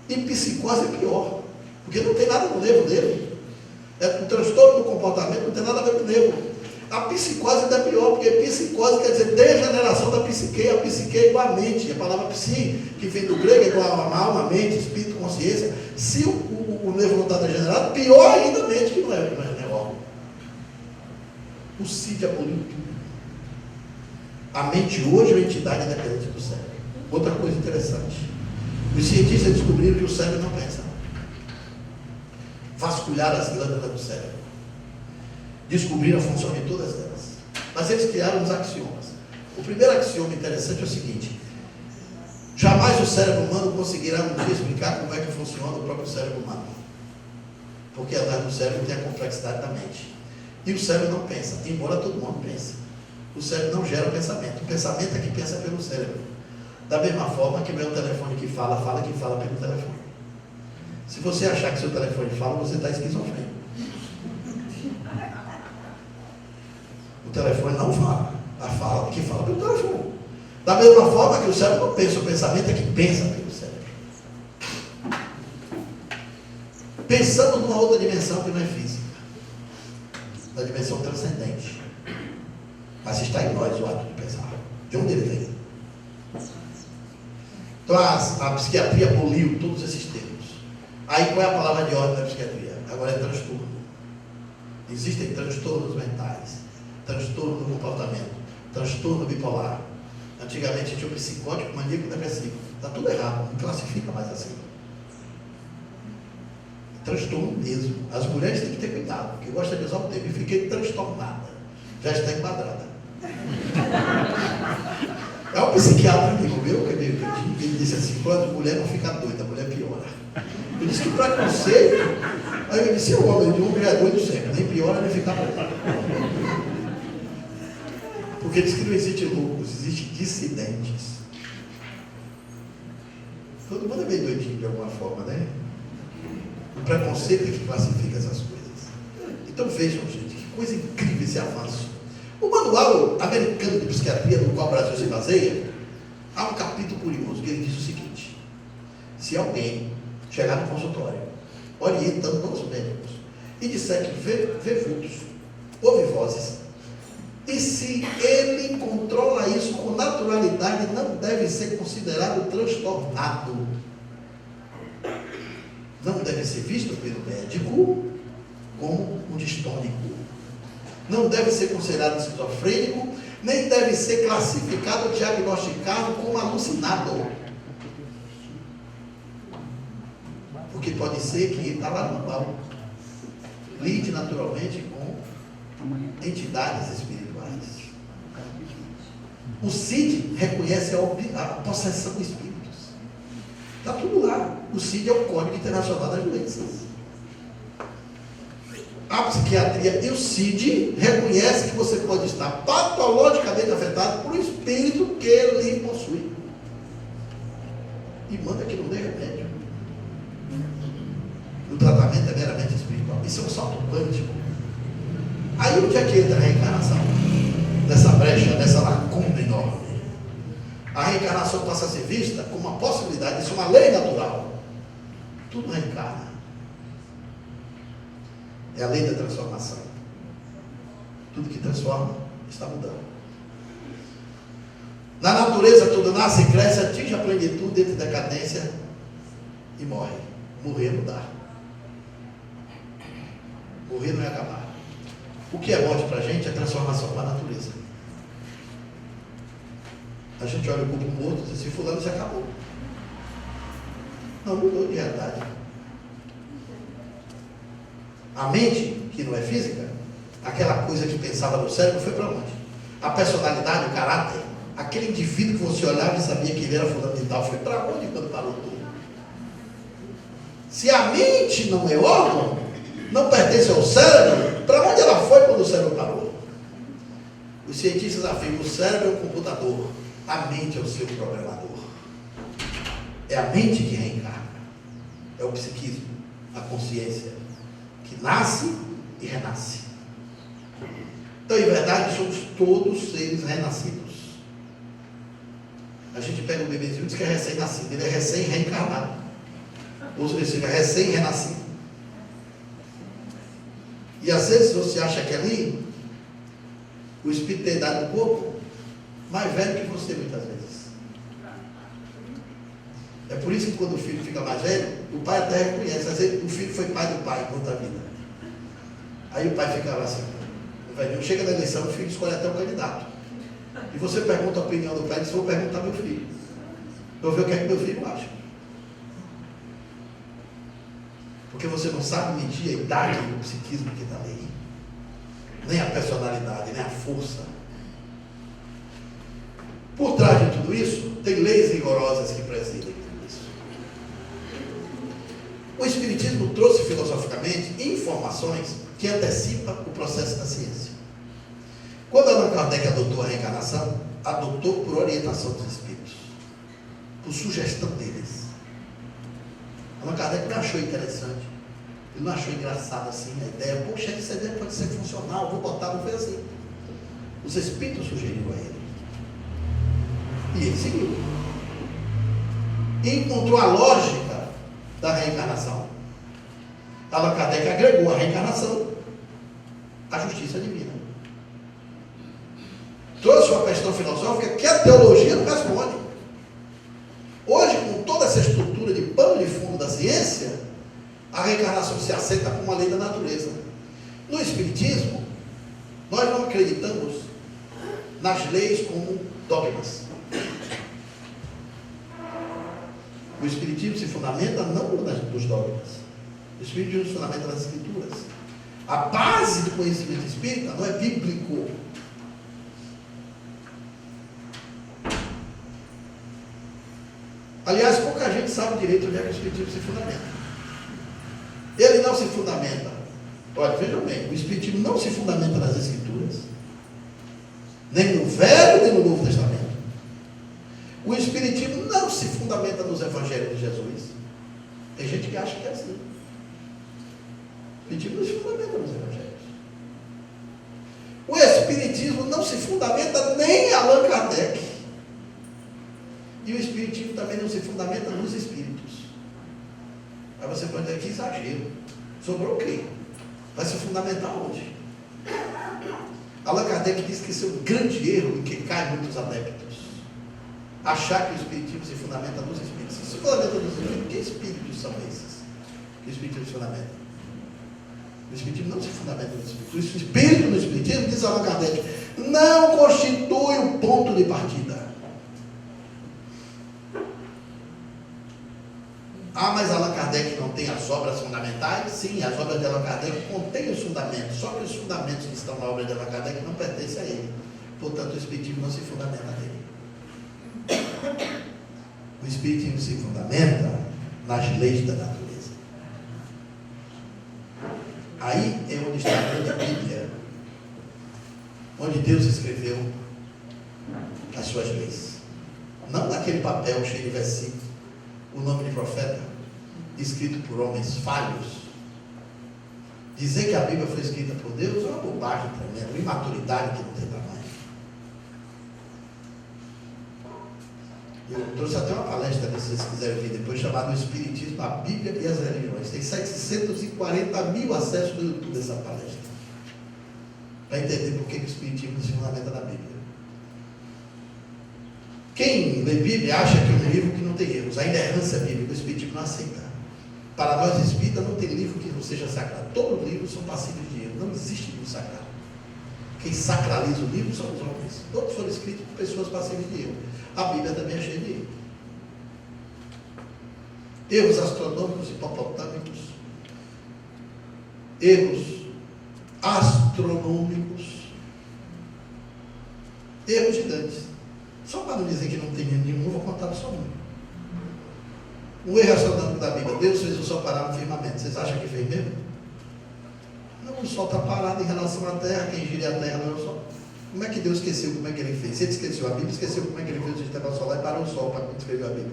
E psicose é pior. Porque não tem nada no nervo dele. O transtorno do comportamento não tem nada a ver com o nervo. A psicose ainda é pior, porque psicose quer dizer degeneração da psique. A psique é igual a mente. A palavra psi, que vem do grego, é igual a alma, mente, espírito, consciência. Se o nervo não está degenerado, pior ainda a mente, que não é órgão. O CID aboliu tudo. A mente hoje é uma entidade independente do cérebro. Outra coisa interessante. Os cientistas descobriram que o cérebro não pensa. Vasculhar as glândulas do cérebro. Descobriram a função de todas elas. Mas eles criaram uns axiomas. O primeiro axioma interessante é o seguinte: jamais o cérebro humano conseguirá um dia explicar como é que funciona o próprio cérebro humano. Porque atrás do cérebro tem a complexidade da mente. E o cérebro não pensa, embora todo mundo pense. O cérebro não gera pensamento. O pensamento é que pensa pelo cérebro. Da mesma forma que meu telefone que fala pelo telefone. Se você achar que seu telefone fala, você está esquizofrênico. O telefone não fala. A fala que fala pelo telefone. Da mesma forma que o cérebro não pensa, o pensamento é que pensa pelo cérebro. Pensamos numa outra dimensão que não é física. Na dimensão transcendente. Mas está em nós o ato de pensar. De onde ele vem? Então a psiquiatria aboliu todos esses termos. Aí qual é a palavra de ordem da psiquiatria? Agora é transtorno. Existem transtornos mentais, transtorno do comportamento, transtorno bipolar. Antigamente tinha o psicótico, maníaco, depressivo. Está tudo errado, não classifica mais assim. Transtorno mesmo. As mulheres têm que ter cuidado, porque gosta de usar o termo. E fiquei transtornada. Já está enquadrada. É um psiquiatra amigo meu, que é meio quentinho, que ele disse assim: quando a mulher não fica doida, a mulher piora. Ele disse que preconceito. Aí eu disse: o homem de um já é doido sempre, nem piora nem fica doido. Porque diz que não existe loucos, existe dissidentes. Todo mundo é meio doidinho de alguma forma, né? O preconceito é que classifica essas coisas. Então vejam, gente, que coisa incrível esse avanço. O manual americano de psiquiatria, no qual o Brasil se baseia, há um capítulo curioso que ele diz o seguinte: se alguém chegar no consultório, orientando todos os médicos, e disser que vê vultos, ouve vozes, e se ele controla isso com naturalidade, não deve ser considerado transtornado. Não deve ser visto pelo médico como um distônico. Não deve ser considerado esquizofrênico, nem deve ser classificado ou diagnosticado como alucinado. Porque pode ser que ele está lá no mal. Lide naturalmente com entidades espirituais. O CID reconhece a possessão de espíritos. Está tudo lá. O CID é o Código Internacional das Doenças. A psiquiatria e o CID reconhecem que você pode estar patologicamente afetado por um espírito que ele possui. E manda que não dê remédio. O tratamento é meramente espiritual. Isso é um salto quântico. Aí onde é que entra a reencarnação? Nessa brecha, nessa lacuna enorme. A reencarnação passa a ser vista como uma possibilidade, isso é uma lei natural. Tudo reencarna. É a lei da transformação. Tudo que transforma está mudando. Na natureza tudo nasce, cresce, atinge a plenitude, entra em decadência e morre. Morrer é mudar. Morrer não é acabar. O que é morte para a gente é transformação com a natureza. A gente olha o corpo morto e diz assim: fulano se acabou. Não mudou de realidade. A mente, que não é física, aquela coisa que pensava no cérebro, foi para onde? A personalidade, o caráter, aquele indivíduo que você olhava e sabia que ele era fulano de tal, foi para onde quando parou tudo? Se a mente não é órgão, não pertence ao cérebro, para onde ela foi quando o cérebro parou? Os cientistas afirmam que o cérebro é um computador, a mente é o seu programador. É a mente que reencarna. É o psiquismo, a consciência, que nasce e renasce. Então, em verdade, somos todos seres renascidos. A gente pega o bebezinho e diz que é recém-nascido, ele é recém-reencarnado. Ou seja, ele é recém-renascido. E às vezes você acha que ali o espírito tem idade do corpo mais velho que você, muitas vezes. É por isso que quando o filho fica mais velho, o pai até reconhece. Às vezes o filho foi pai do pai enquanto a vida. Aí o pai ficava assim, o velhinho chega na eleição, o filho escolhe até o candidato. E você pergunta a opinião do pai, diz, vou perguntar ao meu filho. Vou ver o que é que meu filho acha. Porque você não sabe medir a idade do psiquismo que está ali. Nem a personalidade, nem a força. Por trás de tudo isso, tem leis rigorosas que presidem tudo isso. O Espiritismo trouxe filosoficamente informações que antecipam o processo da ciência. Quando Allan Kardec adotou a reencarnação, adotou por orientação dos espíritos, por sugestão deles. Allan Kardec não achou interessante, ele não achou engraçado assim a ideia. Poxa, essa ideia pode ser funcional, vou botar, não foi assim. Os espíritos sugeriram a ele. E ele seguiu. E encontrou a lógica da reencarnação. Allan Kardec agregou a reencarnação à justiça divina. Trouxe uma questão filosófica que a teologia não responde. Hoje, com toda essa estrutura de pano de fundo da ciência, a reencarnação se aceita como uma lei da natureza. No Espiritismo, nós não acreditamos nas leis como dogmas. O Espiritismo se fundamenta não nos dogmas. O Espiritismo se fundamenta nas Escrituras. A base do conhecimento espírita não é bíblico. Aliás, pouca gente sabe direito onde é que o Espiritismo se fundamenta. Ele não se fundamenta. Olha, vejam bem, o Espiritismo não se fundamenta nas Escrituras, nem no Velho, nem no Novo Testamento. O Espiritismo não se fundamenta nos Evangelhos de Jesus. Tem gente que acha que é assim. O Espiritismo não se fundamenta nos Evangelhos. O Espiritismo não se fundamenta nem em Allan Kardec. E o Espiritismo também não se fundamenta nos Espíritos. Aí você pode dizer que exagero. Sobrou o quê? Vai se fundamentar onde? Allan Kardec diz que esse é um grande erro em que caem muitos adeptos. Achar que o Espiritismo se fundamenta nos Espíritos. Se fundamenta nos Espíritos, que Espíritos são esses? Que o Espiritismo se fundamenta? O Espiritismo não se fundamenta nos Espíritos. O Espírito no Espiritismo, diz Allan Kardec, não constitui o ponto de partida. Ah, mas Allan Kardec não tem as obras fundamentais? Sim, as obras de Allan Kardec contêm os fundamentos, só que os fundamentos que estão na obra de Allan Kardec não pertencem a ele. Portanto, o Espiritismo não se fundamenta nele. O Espiritismo se fundamenta nas leis da natureza. Aí é onde está a grande Bíblia, onde Deus escreveu as suas leis. Não naquele papel cheio de versículos, o nome de profeta, escrito por homens falhos. Dizer que a Bíblia foi escrita por Deus é uma bobagem tremenda, uma imaturidade que não tem tamanho. Eu trouxe até uma palestra, se vocês quiserem ver depois, chamada O Espiritismo, a Bíblia e as Religiões. Tem 740 mil acessos no YouTube dessa palestra, para entender por que o Espiritismo se fundamenta na Bíblia. Quem lê Bíblia acha que é um livro que não tem erros. Ainda é errância bíblica, o Espiritismo não aceita. Para nós espíritas não tem livro que não seja sagrado. Todos os livros são passíveis de erro. Não existe livro sagrado. Quem sacraliza o livro são os homens. Todos foram escritos por pessoas passíveis de erro. A Bíblia também é cheia de erro. Erros astronômicos hipopotâmicos. Erros astronômicos. Erros gigantes. Só para não dizer que não tem nenhum, vou contar só um. Um erro astronômico da Bíblia. Deus fez o sol parar no firmamento. Vocês acham que fez mesmo? Não, o sol está parado em relação à terra. Quem gira a terra não é o sol. Como é que Deus esqueceu como é que ele fez? Se ele esqueceu a Bíblia, esqueceu como é que ele fez o sistema solar e parou o sol para quando escreveu a Bíblia.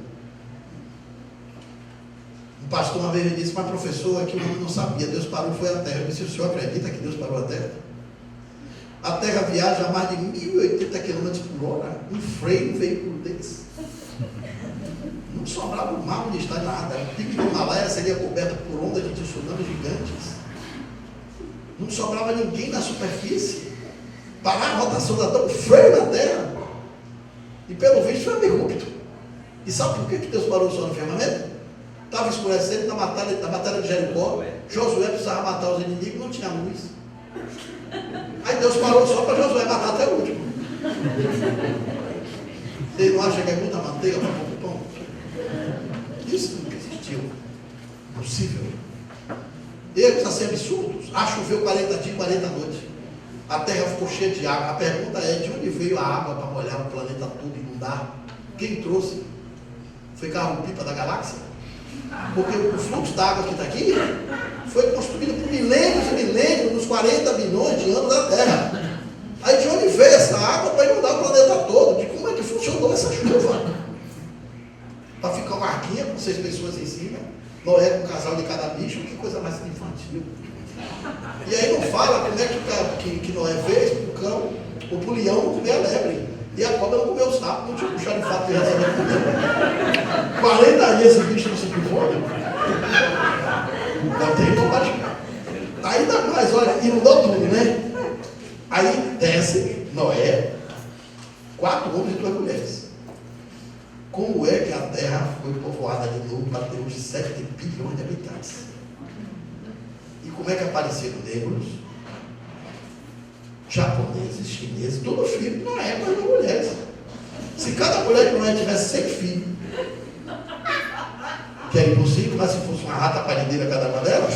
Um pastor uma vez me disse, mas professor, aqui o homem não sabia, Deus parou, foi a terra. Eu disse, o senhor acredita que Deus parou a terra? A terra viaja a mais de 1080 km por hora, um freio, um veículo desse. Não sobrava o mar onde está nada. O pico do Himalaia seria coberto por ondas de tsunamis gigantes. Não sobrava ninguém na superfície. Parar a rotação da terra, um freio na terra. E pelo visto foi abrupto. E sabe por que Deus parou o sol no firmamento? Estava escurecendo na batalha de Jericó. Josué precisava matar os inimigos, não tinha luz. Aí Deus parou só para Josué matar até o último. Ele não acha que é muita manteiga para pouco pão? Isso nunca existiu. Impossível. Erros assim absurdos. Choveu 40 dias e 40 noites. A terra ficou cheia de água. A pergunta é, de onde veio a água para molhar o planeta todo e inundar? Quem trouxe? Foi carro-pipa da galáxia? Porque o fluxo d'água que está aqui foi construído por milênios e milênios, nos 40 bilhões de anos da Terra. Aí de onde veio essa água para inundar o planeta todo? De como é que funcionou essa chuva? Para ficar uma arquinha com 6 pessoas em cima, Noé com um casal de cada bicho, que coisa mais infantil. E aí não fala como é que Noé fez para o cão, ou para o leão não comer a lebre. E a cobra não comeu o sapo, não tinha puxado de fato que já sabia comer. 40 dias esse bicho não se fome. Não tem como praticar. Ainda mais, olha, inundou tudo, né? Aí desce Noé, 4 homens e 2 mulheres. Como é que a terra foi povoada de novo para ter hoje 7 bilhões de habitantes? E como é que apareceram negros, japoneses, chineses, tudo filho de Noé, mas não mulheres. Se cada mulher de Noé tivesse 100 filhos, que é impossível, mas se fosse uma rata parendeira cada uma delas,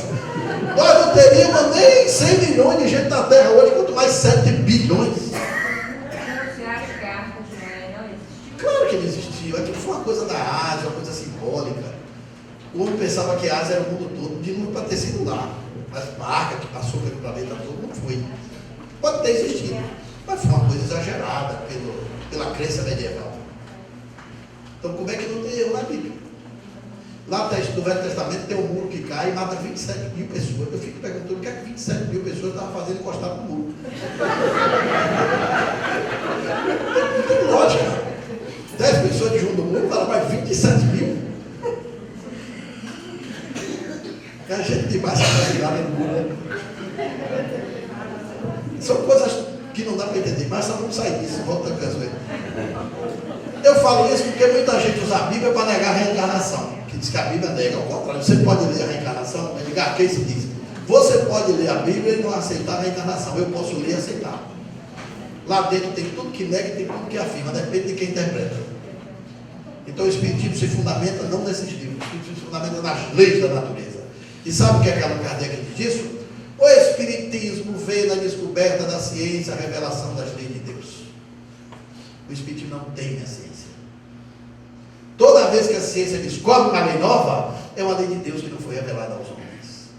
nós não teríamos nem 100 milhões de gente na Terra hoje, quanto mais 7 bilhões. Claro que não existiu. Aquilo foi uma coisa da Ásia, uma coisa simbólica. O homem pensava que a Ásia era o mundo todo, de novo para ter sido lá. Mas barca que passou pelo planeta todo não foi. Pode ter existido, mas foi uma coisa exagerada pela crença medieval. Então, como é que não tem erro na Bíblia? Lá no Velho Testamento tem um muro que cai e mata 27 mil pessoas. Eu fico perguntando o que é que 27 mil pessoas estavam fazendo encostado no muro. Não tem lógica. 10 pessoas de junto do muro, fala, mas 27 mil? É gente demais para tirar no muro. São coisas que não dá para entender, mas nós vamos sair disso, volta a canção aí. Eu falo isso porque muita gente usa a Bíblia para negar a reencarnação, que diz que a Bíblia nega, ao contrário. Você pode ler a reencarnação, mas diga, quem se diz? Você pode ler a Bíblia e não aceitar a reencarnação, eu posso ler e aceitar. Lá dentro tem tudo que nega e tem tudo que afirma, depende de quem interpreta. Então o Espiritismo se fundamenta não nesses livros, o Espiritismo se fundamenta nas leis da natureza. E sabe o que é que Allan Kardec diz disso? O Espiritismo vê na descoberta da ciência a revelação das leis de Deus. O Espiritismo não tem a ciência. Toda vez que a ciência descobre uma lei nova, é uma lei de Deus que não foi revelada aos homens.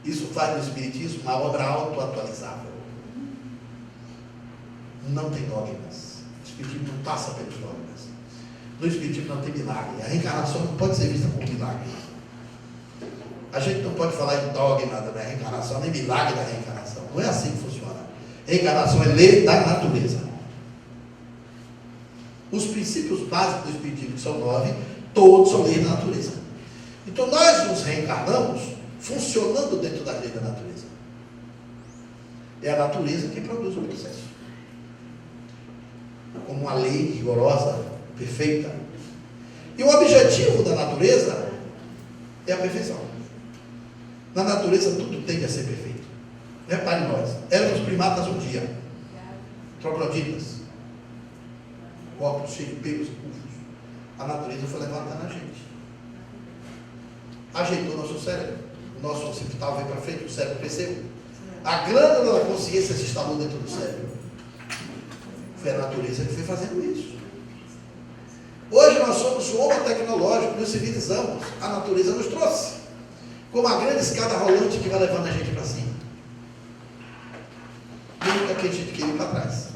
Isso faz do Espiritismo uma obra auto-atualizável. Não tem dogmas. O Espiritismo não passa pelos dogmas. No Espiritismo não tem milagre. A reencarnação não pode ser vista como milagre. A gente não pode falar em dogma da reencarnação, nem milagre da reencarnação. Não é assim que funciona. Reencarnação é lei da natureza. Os princípios básicos do Espiritismo, que são 9, todos são leis da natureza. Então nós nos reencarnamos funcionando dentro da lei da natureza. É a natureza que produz o processo. Como uma lei rigorosa, perfeita. E o objetivo da natureza é a perfeição. Na natureza tudo tende a ser perfeito. Repare nós, éramos primatas um dia, trogloditas, corpos cheios de pelos e pufos. A natureza foi levantando a gente. Ajeitou nosso cérebro. O nosso occipital veio para frente, o cérebro cresceu. A glândula da consciência se instalou dentro do cérebro. Foi a natureza que foi fazendo isso. Hoje nós somos o homem tecnológico, nos civilizamos, a natureza nos trouxe, como a grande escada rolante que vai levando a gente para cima. Nunca que a gente queria ir para trás.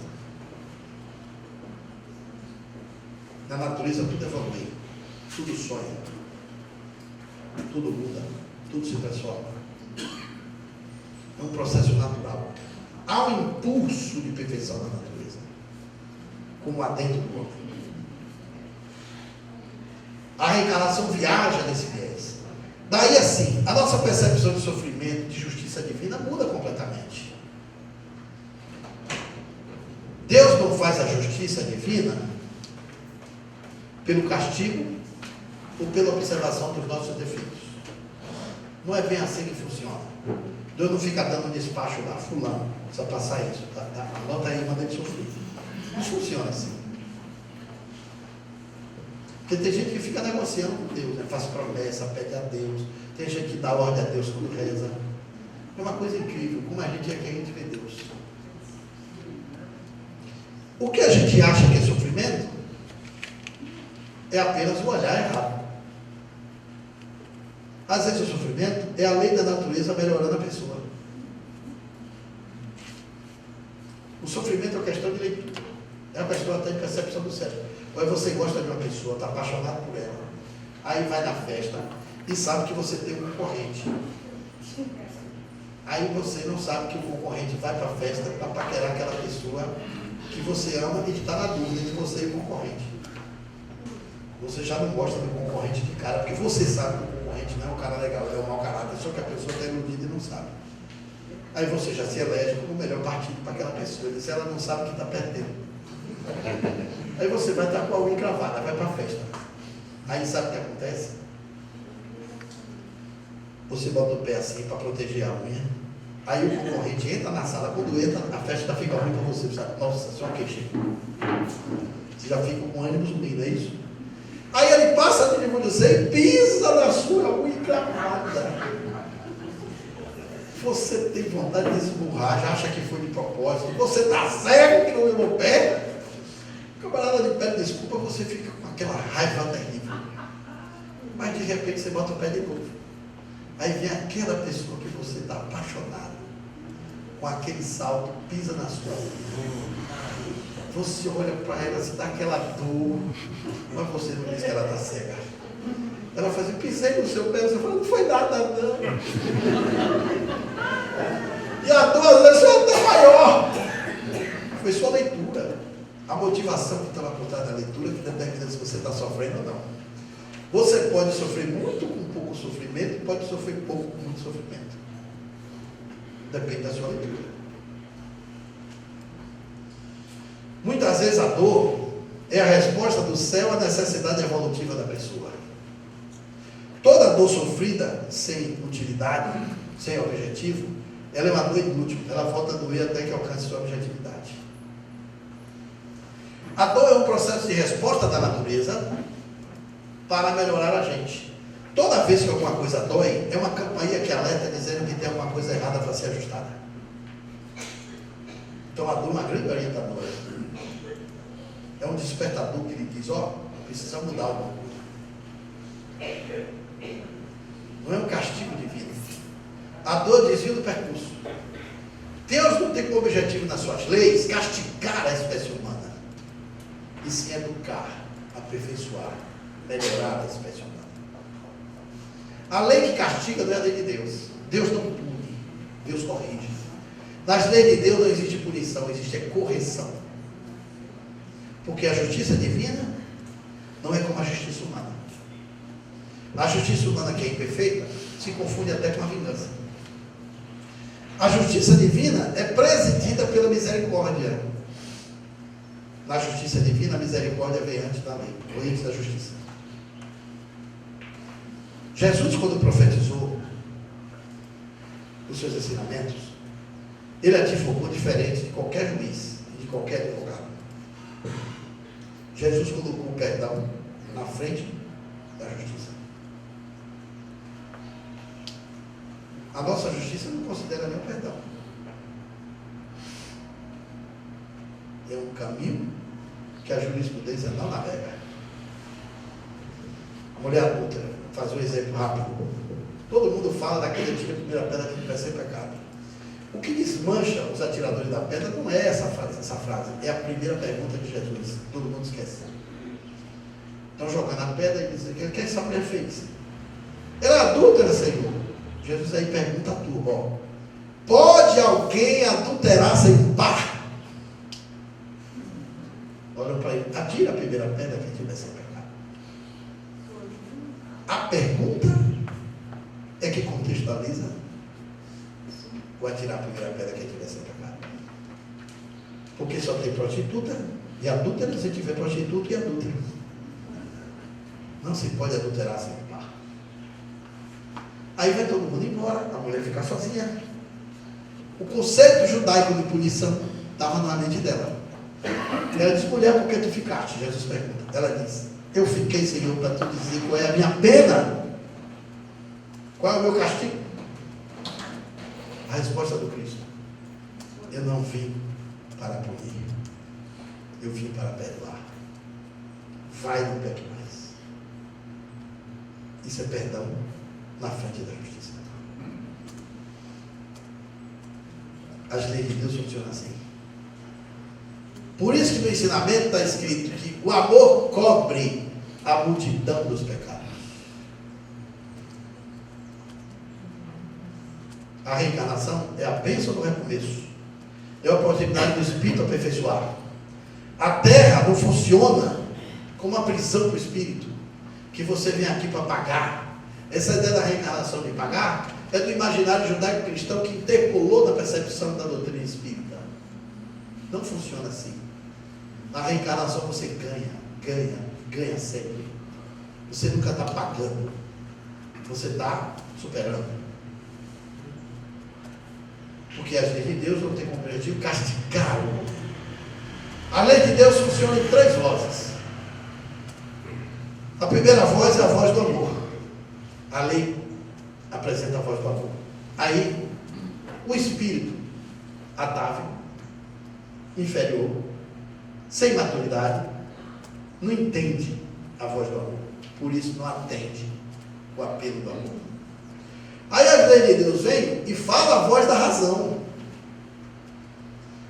Na natureza tudo evolui, tudo sonha, tudo muda, tudo se transforma. É um processo natural. Há um impulso de perfeição na natureza, como há dentro do corpo. A reencarnação viaja nesse viés. Daí assim, a nossa percepção de sofrimento, de justiça divina muda completamente. Deus não faz a justiça divina pelo castigo ou pela observação dos nossos defeitos. Não é bem assim que funciona. Deus não fica dando despacho lá, fulano, precisa passar isso, anota aí, manda ele sofrer. Não funciona assim. Porque tem gente que fica negociando com Deus, né? Faz promessa, pede a Deus. Tem gente que dá ordem a Deus quando reza. É uma coisa incrível, como a gente é que a gente vê Deus. O que a gente acha que é sofrimento é apenas o olhar errado. Às vezes o sofrimento é a lei da natureza melhorando a pessoa. O sofrimento é uma questão de leitura. É uma questão até de percepção do cérebro. Ou você gosta de uma pessoa, está apaixonado por ela, aí vai na festa e sabe que você tem um concorrente. Aí você não sabe que o concorrente vai para a festa para paquerar aquela pessoa que você ama e está na dúvida entre você e o concorrente. Você já não gosta do concorrente de cara, porque você sabe que o concorrente não é um cara legal, ele é um mau caráter, só que a pessoa está iludida e não sabe. Aí você já se elege como o melhor partido para aquela pessoa, e se ela não sabe que está perdendo. Aí você vai estar com a unha encravada, vai para a festa. Aí sabe o que acontece? Você bota o pé assim para proteger a unha. Aí o concorrente entra na sala, quando entra, a festa fica ruim para você. Sabe? Nossa, só queixa. Você já fica com o ânimo ruim, não é isso? Aí ele passa de você e pisa na sua unha encravada. Você tem vontade de esmurrar, já acha que foi de propósito. Você está cego que não viu no pé. O camarada lhe pede desculpa, você fica com aquela raiva terrível. Mas de repente você bota o pé de novo. Aí vem aquela pessoa que você está apaixonado, com aquele salto, pisa na sua unha. Você olha para ela, você dá aquela dor, mas você não diz que ela está cega. Ela faz, pisei no seu pé, você fala, não foi nada não. E a dor às vezes é até maior. Foi sua leitura. A motivação que estava por trás da leitura que determina se você está sofrendo ou não. Você pode sofrer muito com pouco sofrimento, pode sofrer pouco com muito sofrimento. Depende da sua leitura. Muitas vezes a dor é a resposta do céu à necessidade evolutiva da pessoa. Toda dor sofrida sem utilidade, sem objetivo, ela é uma dor inútil. Ela volta a doer até que alcance sua objetividade. A dor é um processo de resposta da natureza para melhorar a gente. Toda vez que alguma coisa dói, é uma campainha que alerta dizendo que tem alguma coisa errada para ser ajustada. Então a dor é uma grande orientadora. É um despertador que lhe diz, precisa mudar alguma coisa. Não é um castigo divino. A dor desvia do percurso. Deus não tem como objetivo nas suas leis castigar a espécie humana. E sim educar, aperfeiçoar, melhorar a espécie humana. A lei que castiga não é a lei de Deus. Deus não pune, Deus corrige. Nas leis de Deus não existe punição, existe correção. Porque a justiça divina não é como a justiça humana. A justiça humana, que é imperfeita, se confunde até com a vingança. A justiça divina é presidida pela misericórdia. Na justiça divina, a misericórdia vem antes da lei, ou antes da justiça. Jesus, quando profetizou os seus ensinamentos, ele advogou diferente de qualquer juiz e de qualquer advogado. Jesus colocou o perdão na frente da justiça. A nossa justiça não considera nem o perdão. É um caminho que a jurisprudência não navega. A mulher adulta, vou fazer um exemplo rápido. Todo mundo fala daquele tiro a primeira pedra que vai ser pecado. O que desmancha os atiradores da pedra não é essa frase, é a primeira pergunta de Jesus. Todo mundo esquece. Estão jogando a pedra e dizem: o que essa mulher fez? Ela é adúltera, Senhor. Jesus aí pergunta a turma: ó, pode alguém adulterar sem um par? Olha para ele: atira a primeira pedra que tiver sem pecado. A pergunta é que contextualiza o atirar a primeira pedra que tiver sem pecado. Porque só tem prostituta e adúltera se tiver prostituta e adúltero. Não se pode adulterar sem um par. Aí vai todo mundo embora, a mulher fica sozinha. O conceito judaico de punição estava na mente dela. Ela diz: mulher, por que tu ficaste? Jesus pergunta. Ela diz: eu fiquei, Senhor, para tu dizer qual é a minha pena. Qual é o meu castigo? A resposta do Cristo: eu não vim para punir, eu vim para perdoar. Vai, não peque mais. Isso é perdão na frente da justiça. As leis de Deus funcionam assim. Por isso que no ensinamento está escrito que o amor cobre a multidão dos pecados. A reencarnação é a bênção do recomeço. É a oportunidade do espírito aperfeiçoar. A terra não funciona como uma prisão para o espírito, que você vem aqui para pagar. Essa ideia da reencarnação de pagar é do imaginário judaico-cristão que interpolou na percepção da doutrina espírita. Não funciona assim. Na reencarnação você ganha sempre. Você nunca está pagando. Você está superando. Porque as leis de Deus não têm como objetivo castigar o homem. A lei de Deus funciona em 3 vozes. A primeira voz é a voz do amor. A lei apresenta a voz do amor. Aí, o espírito atável, inferior, sem maturidade, não entende a voz do amor. Por isso não atende o apelo do amor. Aí a lei de Deus vem e fala a voz da razão.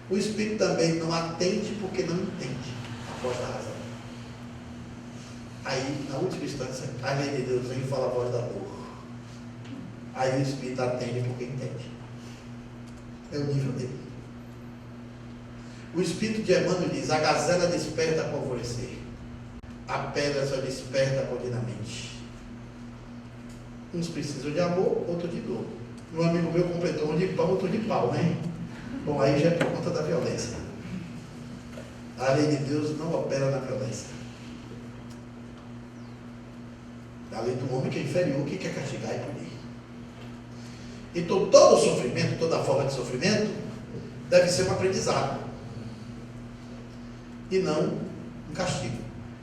O espírito também não atende porque não entende a voz da razão. Aí, na última instância, a lei de Deus vem e fala a voz da dor. Aí o espírito atende porque entende. É o nível dele. O espírito de Emmanuel diz: a gazela desperta com alvorecer, a pedra só desperta continuamente. Uns precisam de amor, outros de dor. Um amigo meu completou um de pão, outro de pau, né? Bom, aí já é por conta da violência. A lei de Deus não opera na violência. A lei do homem que é inferior, que quer castigar e punir. Então todo sofrimento, toda forma de sofrimento, deve ser um aprendizado. E não um castigo.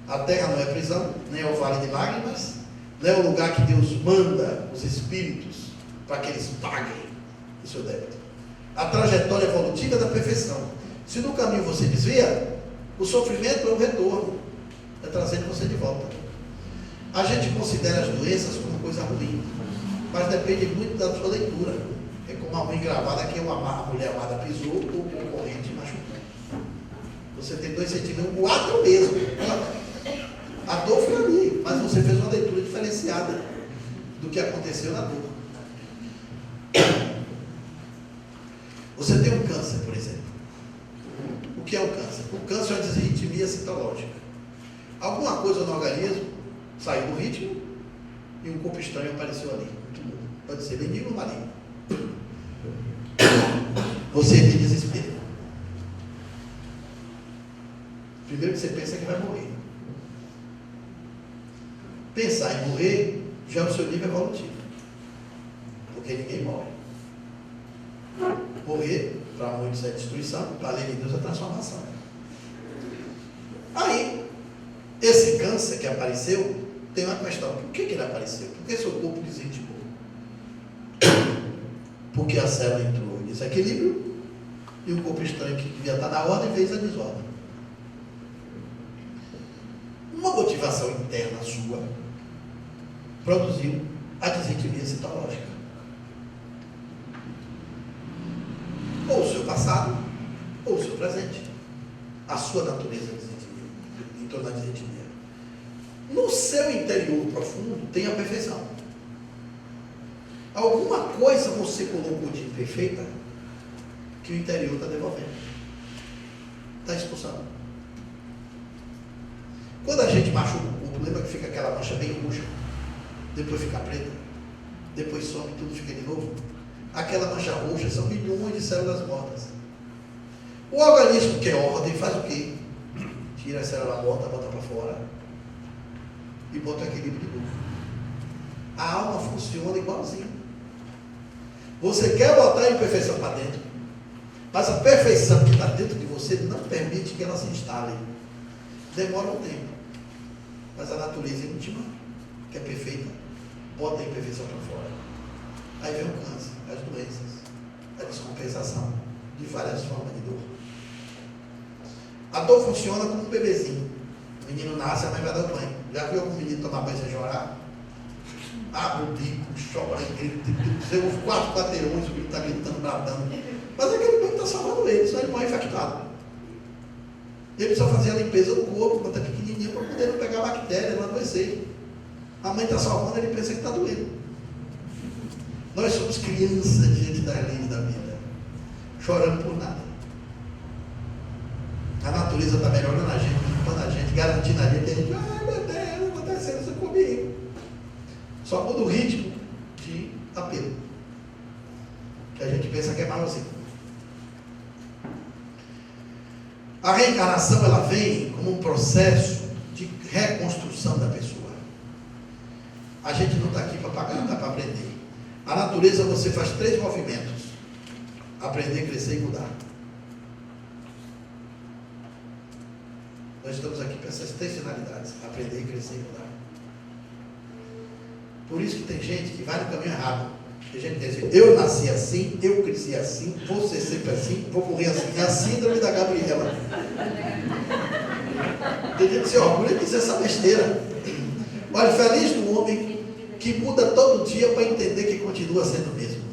A terra não é prisão, nem é o vale de lágrimas, não é o lugar que Deus manda os espíritos para que eles paguem o seu débito. A trajetória evolutiva da perfeição. Se no caminho você desvia, o sofrimento é um retorno, é trazendo você de volta. A gente considera as doenças como coisa ruim, mas depende muito da sua leitura. É como a mãe gravada que a mulher amada pisou ou o concorrente machucou. Você tem 2 sentimentos, o ato é o mesmo. A dor foi ali, mas você fez uma leitura diferenciada do que aconteceu na dor. Você tem um câncer, por exemplo. O que é o câncer? O câncer é uma desritmia citológica. Alguma coisa no organismo saiu do ritmo e um corpo estranho apareceu ali. Pode ser benigno ou maligno. Você tem desespero. Primeiro que você pensa é que vai morrer. Pensar em morrer já é o seu nível evolutivo. Porque ninguém morre. Morrer, para muitos é destruição, para a lei de Deus é transformação. Aí, esse câncer que apareceu, tem uma questão: por que ele apareceu? Por que seu corpo desintimou? Porque a célula entrou em desequilíbrio e o corpo estranho que devia estar na ordem fez a desordem. Uma motivação interna sua produziu a desintimia citológica. Ou o seu passado, ou o seu presente. A sua natureza desintimia, em torno da desintimia. No seu interior profundo tem a perfeição. Alguma coisa você colocou de imperfeita que o interior está devolvendo. Está expulsando. Quando a gente machuca o corpo, lembra que fica aquela mancha bem roxa, depois fica preta, depois some e tudo fica de novo? Aquela mancha roxa são milhões de células mortas. O organismo que é ordem faz o quê? Tira a célula morta, bota para fora e bota o equilíbrio de novo. A alma funciona igualzinho. Você quer botar a imperfeição para dentro, mas a perfeição que está dentro de você não permite que ela se instale. Demora um tempo, mas a natureza íntima, que é perfeita, bota a imperfeição para fora. Aí vem o câncer, as doenças, a descompensação de várias formas de dor. A dor funciona como um bebezinho. O menino nasce, a mãe vai dar banho. Já viu algum menino tomar banho sem chorar? Abre o bico, chora, você ouve 4 quarteirões, o menino está gritando, bradando. Mas aquele banho está salvando ele, só ele morre infectado. Ele precisa fazer a limpeza do corpo, quando é pequenininho, para poder não pegar bactéria, não adoecer. A mãe está salvando, ele pensa que está doendo. Nós somos crianças diante das leis da vida, chorando por nada. A natureza está melhorando a gente, limpando a gente, garantindo a gente, ai meu Deus, acontecendo isso comigo. Só muda o ritmo de apelo, que a gente pensa que é malzinho. A reencarnação, ela vem como um processo de reconstrução da pessoa. A gente não está aqui para pagar, está para aprender. A natureza, você faz 3 movimentos: aprender, crescer e mudar. Nós estamos aqui para essas 3 finalidades: aprender, crescer e mudar. Por isso que tem gente que vai no caminho errado. Tem gente que diz: eu nasci assim, eu cresci assim, vou ser sempre assim, vou morrer assim. É a síndrome da Gabriela. Tem gente que se orgulha de dizer essa besteira. Olha, feliz do homem que muda todo dia para entender que continua sendo o mesmo.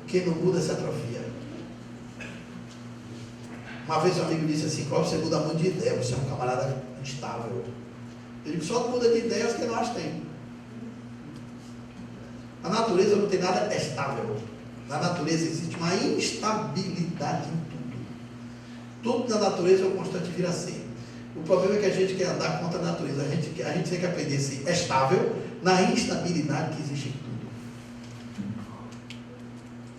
Quem não muda se atrofia. Uma vez um amigo disse assim: Cláudio, você muda muito de ideia, você é um camarada instável. Eu digo: só muda de ideias que nós temos. A natureza não tem nada estável. Na natureza existe uma instabilidade em tudo. Tudo na natureza é um constante vir a ser. O problema é que a gente quer andar contra a natureza. A gente tem que aprender a ser estável na instabilidade que existe em tudo.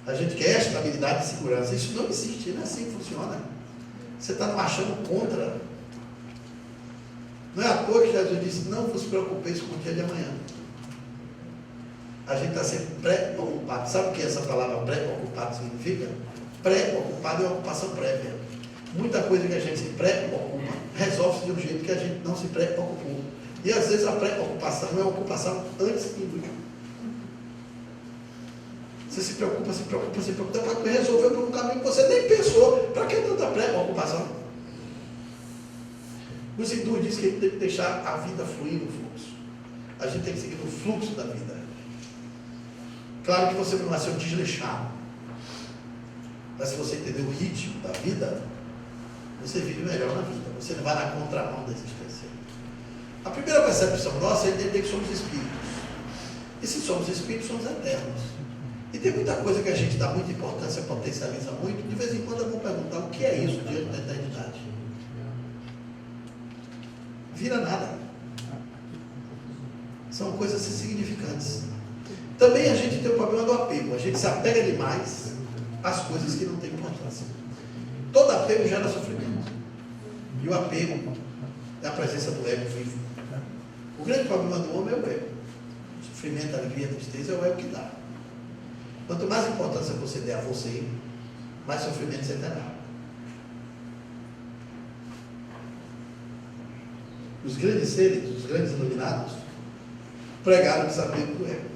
A gente quer estabilidade e segurança. Isso não existe, não é assim que funciona. Você está marchando contra. Não é à toa que Jesus disse: não vos preocupeis com o dia de amanhã. A gente está sempre pré-ocupado. Sabe o que essa palavra pré-ocupado significa? Pré-ocupado é uma ocupação prévia. Muita coisa que a gente se preocupa resolve-se de um jeito que a gente não se preocupou. E às vezes a preocupação é uma ocupação antes do inútil. Você se preocupa, depois resolveu por um caminho que você nem pensou. Para que tanta preocupação? Os hindus dizem que a gente tem que deixar a vida fluir no fluxo. A gente tem que seguir no fluxo da vida. Claro que você não vai ser um desleixado. Mas se você entender o ritmo da vida, você vive melhor na vida. Você não vai na contramão da existência. A primeira percepção nossa é entender que somos espíritos. E se somos espíritos, somos eternos. E tem muita coisa que a gente dá muita importância, potencializa muito. De vez em quando eu vou perguntar: o que é isso diante da eternidade? Vira nada. São coisas insignificantes. Também a gente tem o problema do apego. A gente se apega demais às coisas que não têm importância. Todo apego gera sofrimento. E o apego é a presença do ego vivo. O grande problema do homem é o ego. O sofrimento, a alegria, a tristeza é o ego que dá. Quanto mais importância você der a você, mais sofrimento você terá. Os grandes seres, os grandes iluminados, pregaram o desapego do ego.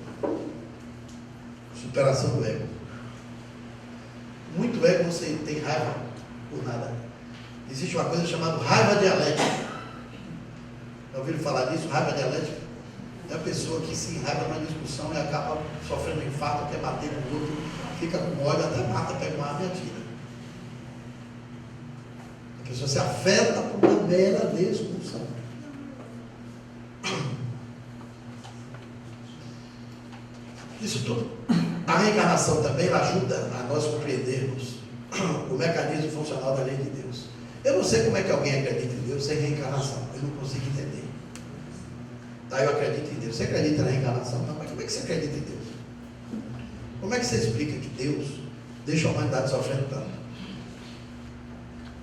Superação do ego. Muito ego você tem raiva por nada. Existe uma coisa chamada raiva dialética. Já ouviram falar disso? Raiva dialética? É a pessoa que se enraiva numa discussão e acaba sofrendo um infarto, quer bater no outro, fica com ódio, até mata, pega uma arma e atira. A pessoa se afeta por uma mera discussão. Isso tudo. A reencarnação também ajuda a nós compreendermos o mecanismo funcional da lei de Deus. Eu não sei como é que alguém acredita em Deus sem reencarnação. Eu não consigo entender. Tá, eu acredito em Deus. Você acredita na reencarnação? Não, mas como é que você acredita em Deus? Como é que você explica que Deus deixa a humanidade sofrendo tanto?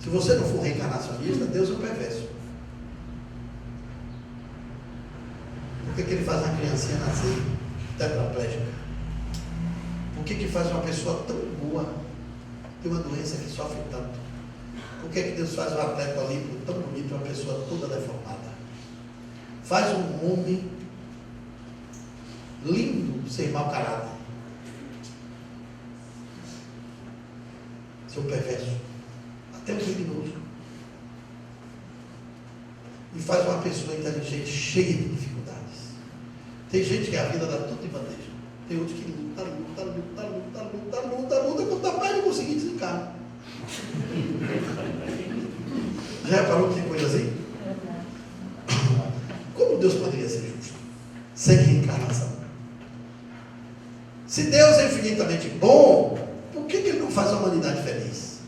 Se você não for reencarnacionista, Deus é um perverso. Por que ele faz uma criancinha nascer tetraplégica? Por que faz uma pessoa tão boa ter uma doença que sofre tanto? Por que Deus faz um atleta olímpico tão bonito, uma pessoa toda deformada? Faz um homem lindo ser mau caráter. Seu perverso. Até um criminoso. E faz uma pessoa inteligente, cheia de dificuldades. Tem gente que a vida dá tudo de bandeja. Tem outros que luta, quando está perto de conseguir desencarnar. Já reparou que tem coisa assim? Como Deus poderia ser justo? Sem reencarnação. Se Deus é infinitamente bom, por que Ele não faz a humanidade feliz?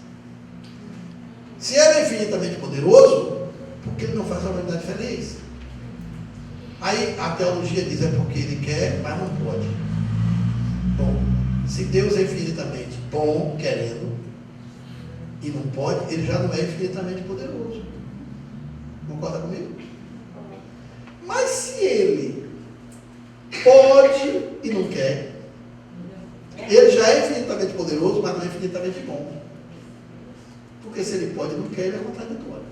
Se Ele é infinitamente poderoso, por que Ele não faz a humanidade feliz? Aí a teologia diz é porque Ele quer, mas não pode. Bom, se Deus é infinitamente bom, querendo, e não pode, Ele já não é infinitamente poderoso. Concorda comigo? Mas se Ele pode e não quer, Ele já é infinitamente poderoso, mas não é infinitamente bom. Porque se Ele pode e não quer, Ele é contraditório.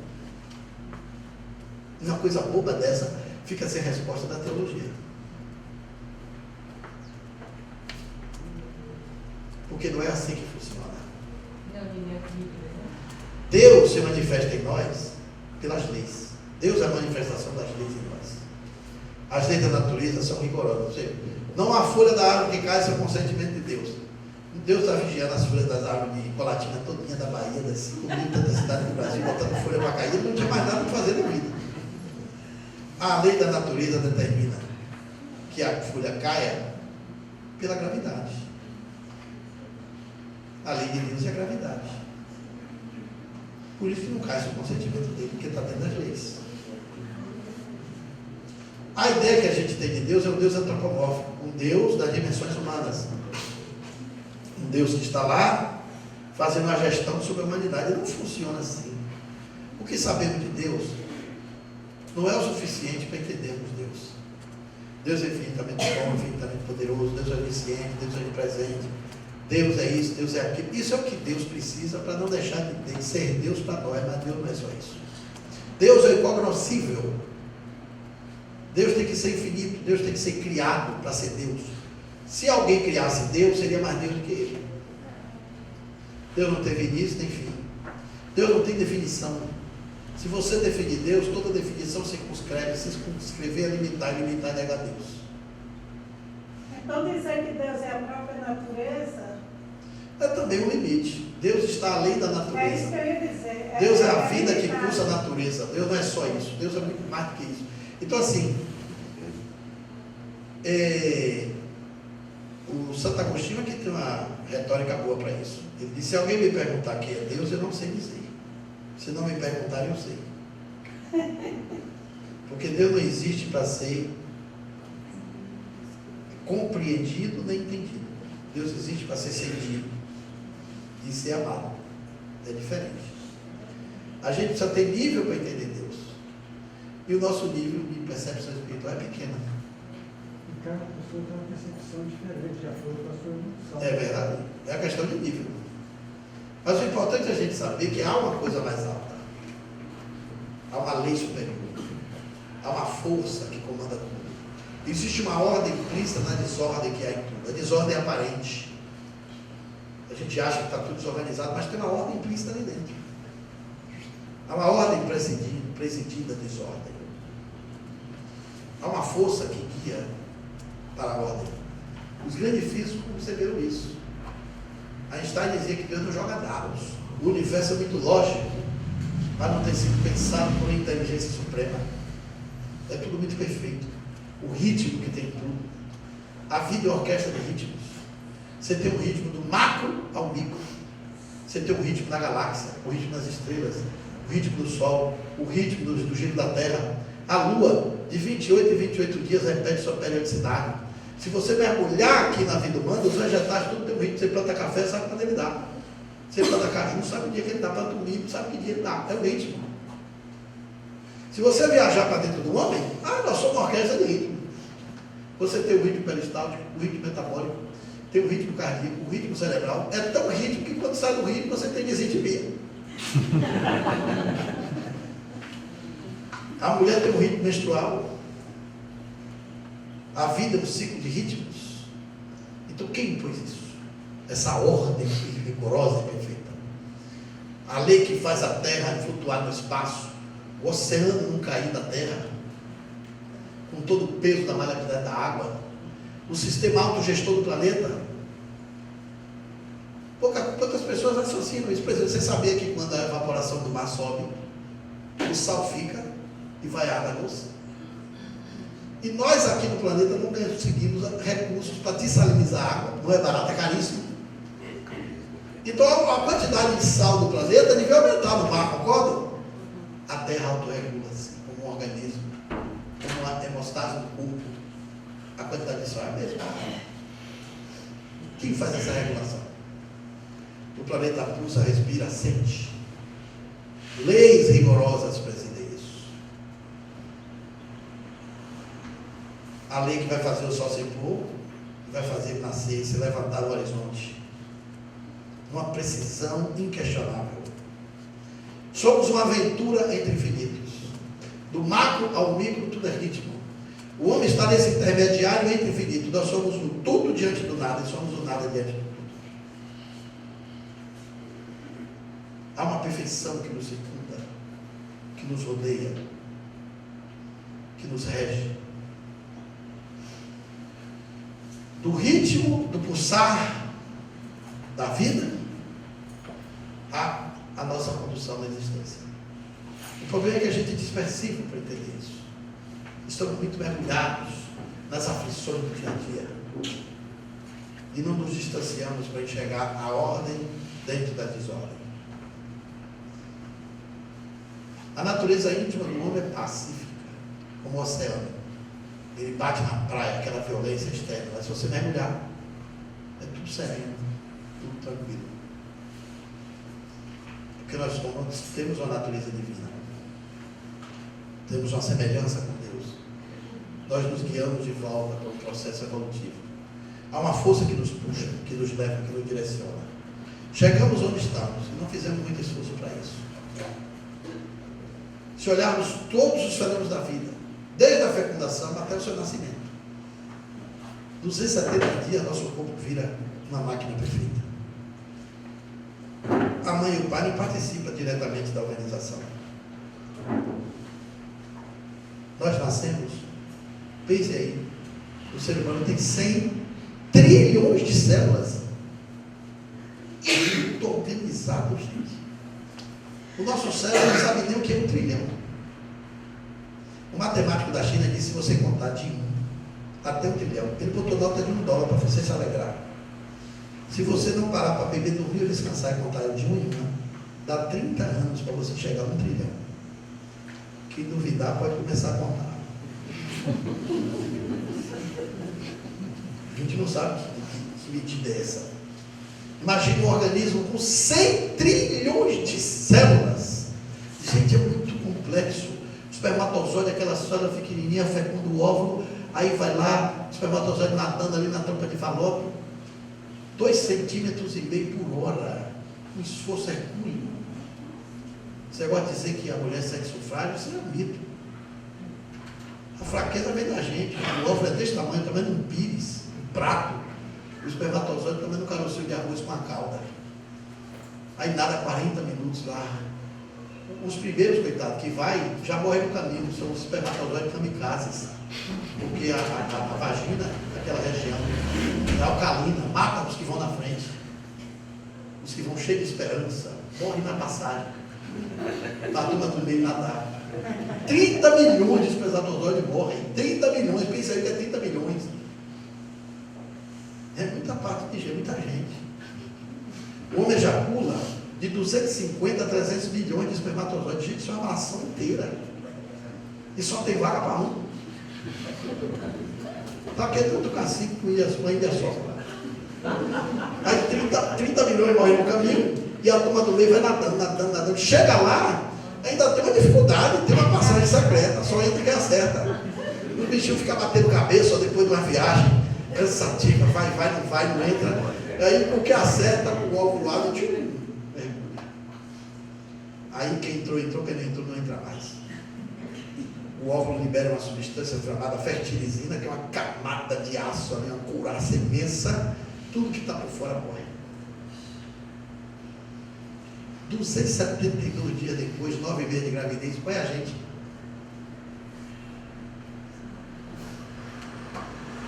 Uma coisa boba dessa fica sem resposta da teologia. Porque não é assim que funciona. Deus se manifesta em nós pelas leis. Deus é a manifestação das leis em nós. As leis da natureza são rigorosas. Ou seja, não há folha da árvore que cai sem o consentimento de Deus. Deus está vigiando as folhas das árvores de Colatina todinha da Bahia, das 5 mil tantas cidades do Brasil, botando folha para cair, não tinha mais nada para fazer na vida. A lei da natureza determina que a folha caia pela gravidade. A lei de Deus é a gravidade. Por isso que não cai sem o consentimento dele, porque está dentro das leis. A ideia que a gente tem de Deus é um Deus antropomórfico, um Deus das dimensões humanas. Um Deus que está lá fazendo uma gestão sobre a humanidade. Não funciona assim. O que sabemos de Deus não é o suficiente para entendermos Deus. Deus é infinitamente bom, infinitamente poderoso, Deus é onisciente, Deus é onipresente, Deus é isso, Deus é aquilo. Isso é o que Deus precisa para não deixar de ser Deus para nós, mas Deus não é só isso. Deus é incognoscível. Deus tem que ser infinito, Deus tem que ser criado para ser Deus. Se alguém criasse Deus, seria mais Deus do que Ele. Deus não teve início nem fim. Deus não tem definição. Se você definir Deus, toda definição circunscreve, circunscrever é limitar, limitar é negar Deus. Então dizer que Deus é a própria natureza? É também um limite. Deus está além da natureza. É isso que eu ia dizer. Deus é a vida que pulsa a natureza. Deus não é só isso. Deus é muito mais do que isso. Então assim, o Santo Agostinho aqui tem uma retórica boa para isso. Ele disse, se alguém me perguntar quem é Deus, eu não sei dizer. Se não me perguntarem, eu sei. Porque Deus não existe para ser compreendido nem entendido. Deus existe para ser sentido e ser amado. É diferente. A gente precisa ter nível para entender Deus. E o nosso nível de percepção espiritual é pequeno. E cada pessoa tem uma percepção diferente, já foi para a sua evolução. É verdade. É a questão de nível. Mas o importante é a gente saber que há uma coisa mais alta. Há uma lei superior. Há uma força que comanda tudo. Existe uma ordem implícita na desordem que há em tudo. A desordem é aparente. A gente acha que está tudo desorganizado, mas tem uma ordem implícita ali dentro. Há uma ordem presidida desordem. Há uma força que guia para a ordem. Os grandes físicos perceberam isso. Einstein dizia que Deus não joga dados. O universo é muito lógico, mas não tem sido pensado por uma inteligência suprema. É tudo muito perfeito. O ritmo que tem tudo. A vida é uma orquestra de ritmos. Você tem um ritmo do macro ao micro. Você tem o ritmo da galáxia, o ritmo das estrelas, o ritmo do Sol, o ritmo do giro da Terra. A Lua, de 28 em 28 dias, repete sua periodicidade. Se você mergulhar aqui na vida humana, os vegetais, tudo tem um ritmo. Você planta café, sabe quando ele dá. Você planta caju, sabe o dia que ele dá. Planta um milho, sabe que dia ele dá. É o ritmo. Se você viajar para dentro do homem, nós somos uma orquestra de ritmo. Você tem o ritmo peristáltico, o ritmo metabólico, tem o ritmo cardíaco, o ritmo cerebral. É tão ritmo que quando sai do ritmo você tem disentimia. A mulher tem um ritmo menstrual. A vida é um ciclo de ritmos. Então quem impôs isso? Essa ordem rigorosa e perfeita. A lei que faz a terra flutuar no espaço, o oceano não cair da terra, com todo o peso da maleabilidade da água, o sistema autogestor do planeta. Poucas pessoas raciocinam isso. Por exemplo, você sabia que quando a evaporação do mar sobe, o sal fica e vai a água doce? E nós aqui no planeta não conseguimos recursos para dessalinizar a água. Não é barato, é caríssimo. Então a quantidade de sal do planeta devia aumentar no mar, concorda? A Terra autorregula-se como um organismo, como uma hemostase do corpo. A quantidade de sal é a mesma. Quem faz essa regulação? O planeta pulsa, respira, sente. Leis rigorosas presidem isso. A lei que vai fazer o sol se pôr, que vai fazer nascer, se levantar no horizonte. Uma precisão inquestionável. Somos uma aventura entre infinitos. Do macro ao micro, tudo é ritmo. O homem está nesse intermediário entre infinito. Nós somos o tudo diante do nada e somos o nada diante do tudo. Há uma perfeição que nos circunda, que nos rodeia, que nos rege. Do ritmo, do pulsar da vida, a nossa condução na existência. O problema é que a gente é dispersivo para entender isso. Estamos muito mergulhados nas aflições do dia a dia. E não nos distanciamos para enxergar a ordem dentro da desordem. A natureza íntima do homem é pacífica, como o oceano. Ele bate na praia, aquela violência externa. Mas se você mergulhar, é tudo sereno, tudo tranquilo. Porque nós temos uma natureza divina. Temos uma semelhança com Deus. Nós nos guiamos de volta para um processo evolutivo. Há uma força que nos puxa, que nos leva, que nos direciona. Chegamos onde estamos e não fizemos muito esforço para isso. Se olharmos todos os fenômenos da vida, desde a fecundação até o seu nascimento, 270 dias nosso corpo vira uma máquina perfeita. A mãe e o pai não participam diretamente da organização. Nós nascemos, pense aí, o ser humano tem 100 trilhões de células. Muito organizado, gente. O nosso cérebro não sabe nem o que é 1 trilhão. O matemático da China disse: se você contar de 1 até 1 trilhão, ele botou nota de $1 para você se alegrar. Se você não parar para beber, dormir ou descansar e contar de 1 em 1, dá 30 anos para você chegar a 1 trilhão. Quem duvidar pode começar a contar. A gente não sabe que medida é essa. Imagina um organismo com 100 trilhões de células. Gente, é muito complexo. O espermatozoide, aquela célula pequenininha, fecunda o óvulo, aí vai lá, o espermatozoide nadando ali na tampa de falópio, 2,5 centímetros por hora. Um esforço hercúleo. Você gosta de dizer que a mulher é sexo frágil? Isso é um mito. A fraqueza vem da gente. O óvulo é desse tamanho, tamanho de um pires, um prato. O espermatozoide tamanho de um carocinho de arroz com a calda. Aí nada 40 minutos lá. Os primeiros, coitados, que vai, já morrem no caminho, são os espermatozoides kamikazes. Porque a vagina, aquela região, é alcalina, mata os que vão na frente. Os que vão cheios de esperança, morrem na passagem. A turma do meio nadar. 30 milhões de espermatozoides morrem. 30 milhões, pensa aí que é 30 milhões. É muita parte de gente, muita gente. O homem ejacula de 250 a 300 milhões de espermatozoides. Gente, isso é uma nação inteira. E só tem vaga para um. Está aqui tanto cacique com uma ilha só. Aí 30 milhões morrem no caminho e a turma do meio vai nadando. Chega lá, ainda tem uma dificuldade, tem uma passagem secreta, só entra quem acerta. O bichinho fica batendo cabeça só depois de uma viagem, cansativa, vai, não entra. Aí o que acerta o óvulo lá, aí quem entrou, quem não entrou, não entra mais. O óvulo libera uma substância chamada fertilizina, que é uma camada de aço, uma couraça imensa. Tudo que está por fora morre. 272 dias depois, 9 meses de gravidez, põe a gente.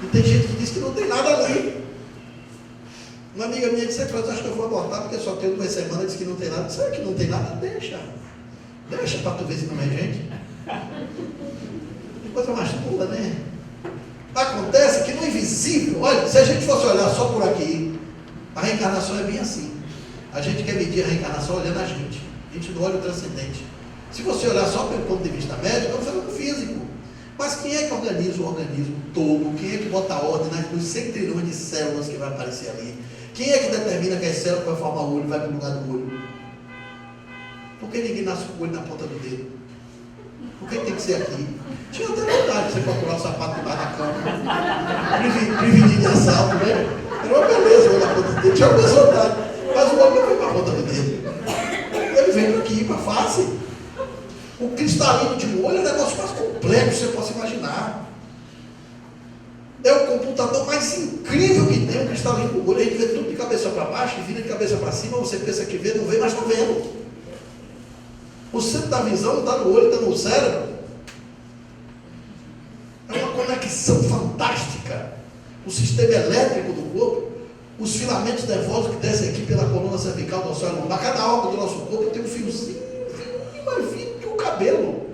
E tem gente que diz que não tem nada ali. Uma amiga minha disse: acho que eu vou abortar porque só tenho 2 semanas, disse que não tem nada. Sabe que não tem nada? Deixa para tu ver se não é gente. Coisa mais pula, né? Acontece que no invisível, olha, se a gente fosse olhar só por aqui, a reencarnação é bem assim. A gente quer medir a reencarnação olhando a gente não olha o transcendente. Se você olhar só pelo ponto de vista médico, é um fenômeno físico. Mas quem é que organiza o organismo todo? Quem é que bota a ordem nos 100 trilhões de células que vai aparecer ali? Quem é que determina que as células que vai formar o olho vai para o lugar do olho? Por que ninguém nasce com o olho na ponta do dedo? Por que tem que ser aqui? Tinha até vontade de você procurar o sapato debaixo da cama. Prevenir de assalto, né? Era uma beleza o olho na ponta do dedo. Tinha alguma vontade. Mas o olho não vem para a ponta do dedo. Ele vem aqui, para a face. O cristalino de um olho é o negócio mais complexo que você possa imaginar. É o computador mais incrível que tem, o cristalino do olho. A gente vê tudo de cabeça para baixo e vira de cabeça para cima. Você pensa que vê, não vê, mas está vendo. O centro da visão não está no olho, está no cérebro. É uma conexão fantástica. O sistema elétrico do corpo, os filamentos nervosos que descem aqui pela coluna cervical, dorsal e lombar, cada órgão do nosso corpo tem um fiozinho, mais fino que o cabelo.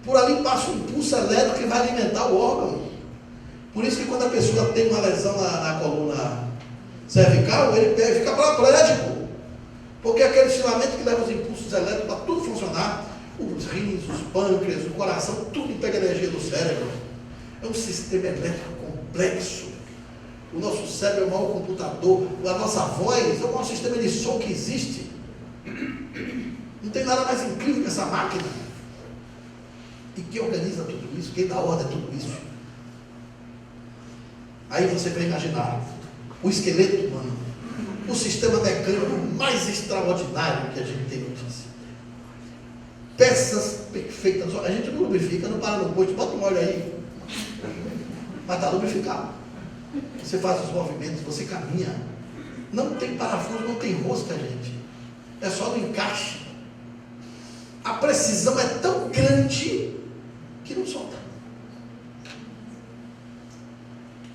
Por ali passa um impulso elétrico que vai alimentar o órgão. Por isso que quando a pessoa tem uma lesão na coluna cervical, ele pega e fica paraplégico. Porque aquele filamento que leva os impulsos elétricos para tudo funcionar, os rins, os pâncreas, o coração, tudo pega energia do cérebro. É um sistema elétrico complexo. O nosso cérebro é o maior computador, a nossa voz é o maior sistema de som que existe. Não tem nada mais incrível que essa máquina. E quem organiza tudo isso, quem dá ordem a tudo isso? Aí você vai imaginar o esqueleto humano, o sistema mecânico mais extraordinário que a gente tem notícia. Peças perfeitas. A gente não lubrifica, não para no posto, bota um óleo aí. Mas está lubrificado. Você faz os movimentos, você caminha. Não tem parafuso, não tem rosca, gente. É só no encaixe. A precisão é tão grande que não solta.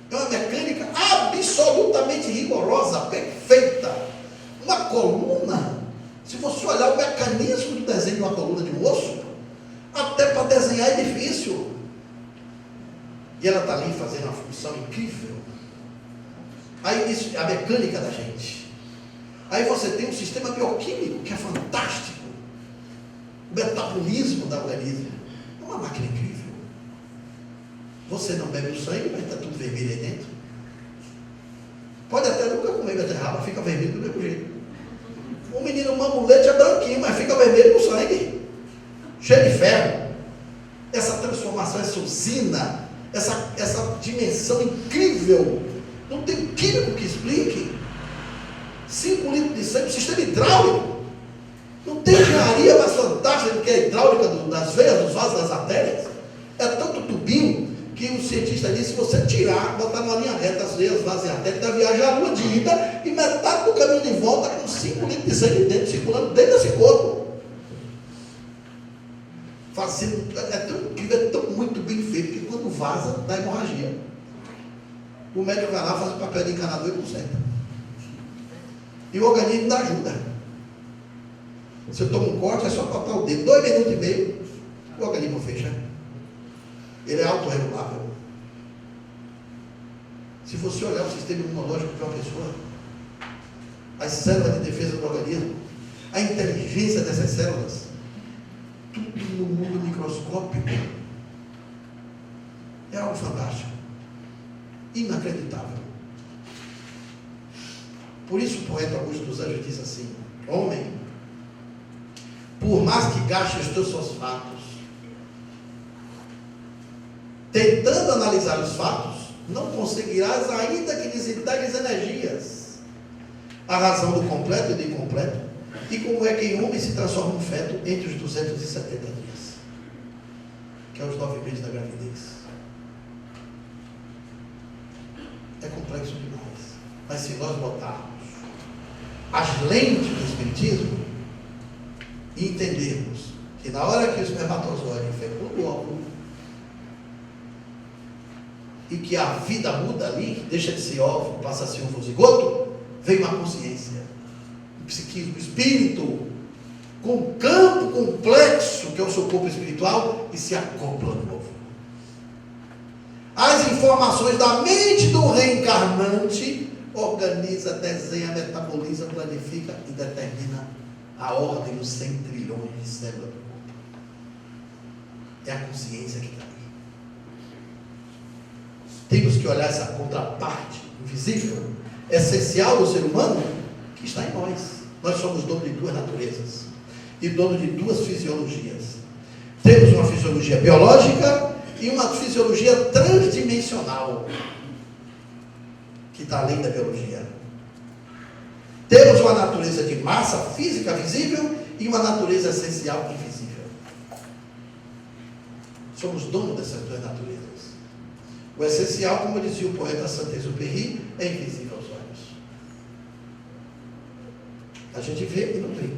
É uma mecânica absolutamente rigorosa, perfeita. Uma coluna, se você olhar o mecanismo do desenho de uma coluna de um osso, até para desenhar é difícil. E ela está ali fazendo uma função incrível. Aí isso é a mecânica da gente. Aí você tem um sistema bioquímico que é fantástico. O metabolismo da organismo. É uma máquina incrível. Você não bebe o sangue, mas está tudo vermelho aí dentro. Pode até nunca comer beterraba, fica vermelho do mesmo jeito. O menino mama o leite é branquinho, mas fica vermelho no sangue. Cheio de ferro. Essa transformação, essa usina, essa dimensão incrível. Não tem químico que explique. 5 litros de sangue, sistema hidráulico. Não tem engenharia mais fantástica do que a hidráulica das veias, dos vasos, das artérias. É tanto tubinho que o cientista disse: se você tirar, botar numa linha reta as veias, vasos e artérias, vai viajar a lua de ida e metade do caminho de volta com 5 litros de sangue dentro, circulando dentro desse corpo. fazendo, é tão incrível, é tão muito bem feito, que quando vaza, dá hemorragia. O médico vai lá, faz o papel de encanador e conserta. E o organismo dá ajuda. Se eu tomo um corte, é só cortar o dedo, 2 minutos e meio, o organismo fecha. Ele é autorregulável. Se você olhar o sistema imunológico de uma pessoa, as células de defesa do organismo, a inteligência dessas células, tudo no mundo microscópico, é algo fantástico, inacreditável. Por isso o poeta Augusto dos Anjos diz assim: homem, por mais que gaste os teus fosfatos tentando analisar os fatos, não conseguirás, ainda que desintegres energias, a razão do completo e do incompleto, e como é que em homem se transforma um feto entre os 270 dias, que é os 9 meses da gravidez. É complexo demais. Mas se nós botarmos as lentes do Espiritismo e entendermos que na hora que o espermatozoide fecunda o óvulo e que a vida muda ali, deixa de ser óvulo, passa a ser um zigoto, vem uma consciência, um psiquismo, um espírito, com um campo complexo que é o seu corpo espiritual, e se acopla no óvulo. As informações da mente do reencarnante organiza, desenha, metaboliza, planifica e determina a ordem dos 100 trilhões de células do corpo. É a consciência que está ali. Temos que olhar essa contraparte invisível, essencial do ser humano, que está em nós. Nós somos dono de 2 naturezas e dono de 2 fisiologias. Temos uma fisiologia biológica e uma fisiologia transdimensional, que está além da biologia. Temos uma natureza de massa física visível e uma natureza essencial invisível. Somos donos dessas 2 naturezas. O essencial, como dizia o poeta Saint-Exupéry, é invisível aos olhos. A gente vê e não vê.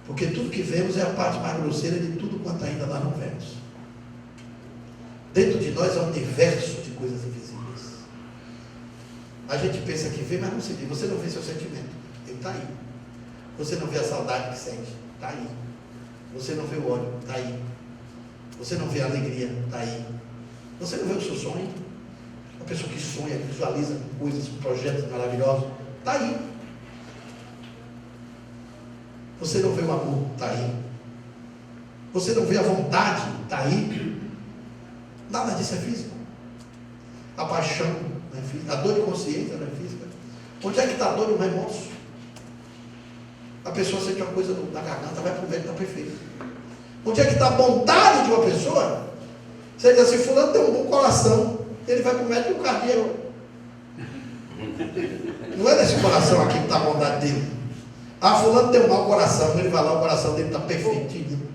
Porque tudo que vemos é a parte mais grosseira de tudo quanto ainda nós não vemos. Dentro de nós há um universo de coisas invisíveis. A gente pensa que vê, mas não se vê. Você não vê seu sentimento, ele está aí. Você não vê a saudade que sente, está aí. Você não vê o ódio, está aí. Você não vê a alegria, está aí. Você não vê o seu sonho? A pessoa que sonha, que visualiza coisas, projetos maravilhosos, está aí. Você não vê o amor, está aí. Você não vê a vontade, está aí. Nada disso é físico. A paixão não é física. A dor de consciência não é física. Onde é que está a dor e o remorso? A pessoa sente uma coisa na garganta, vai para o médico, está perfeito. Onde é que está a bondade de uma pessoa? Você diz assim: fulano tem um bom coração, ele vai para o médico cardíaco. Não é nesse coração aqui que está a bondade dele. Ah, fulano tem um mau coração, ele vai lá, o coração dele está perfeitinho.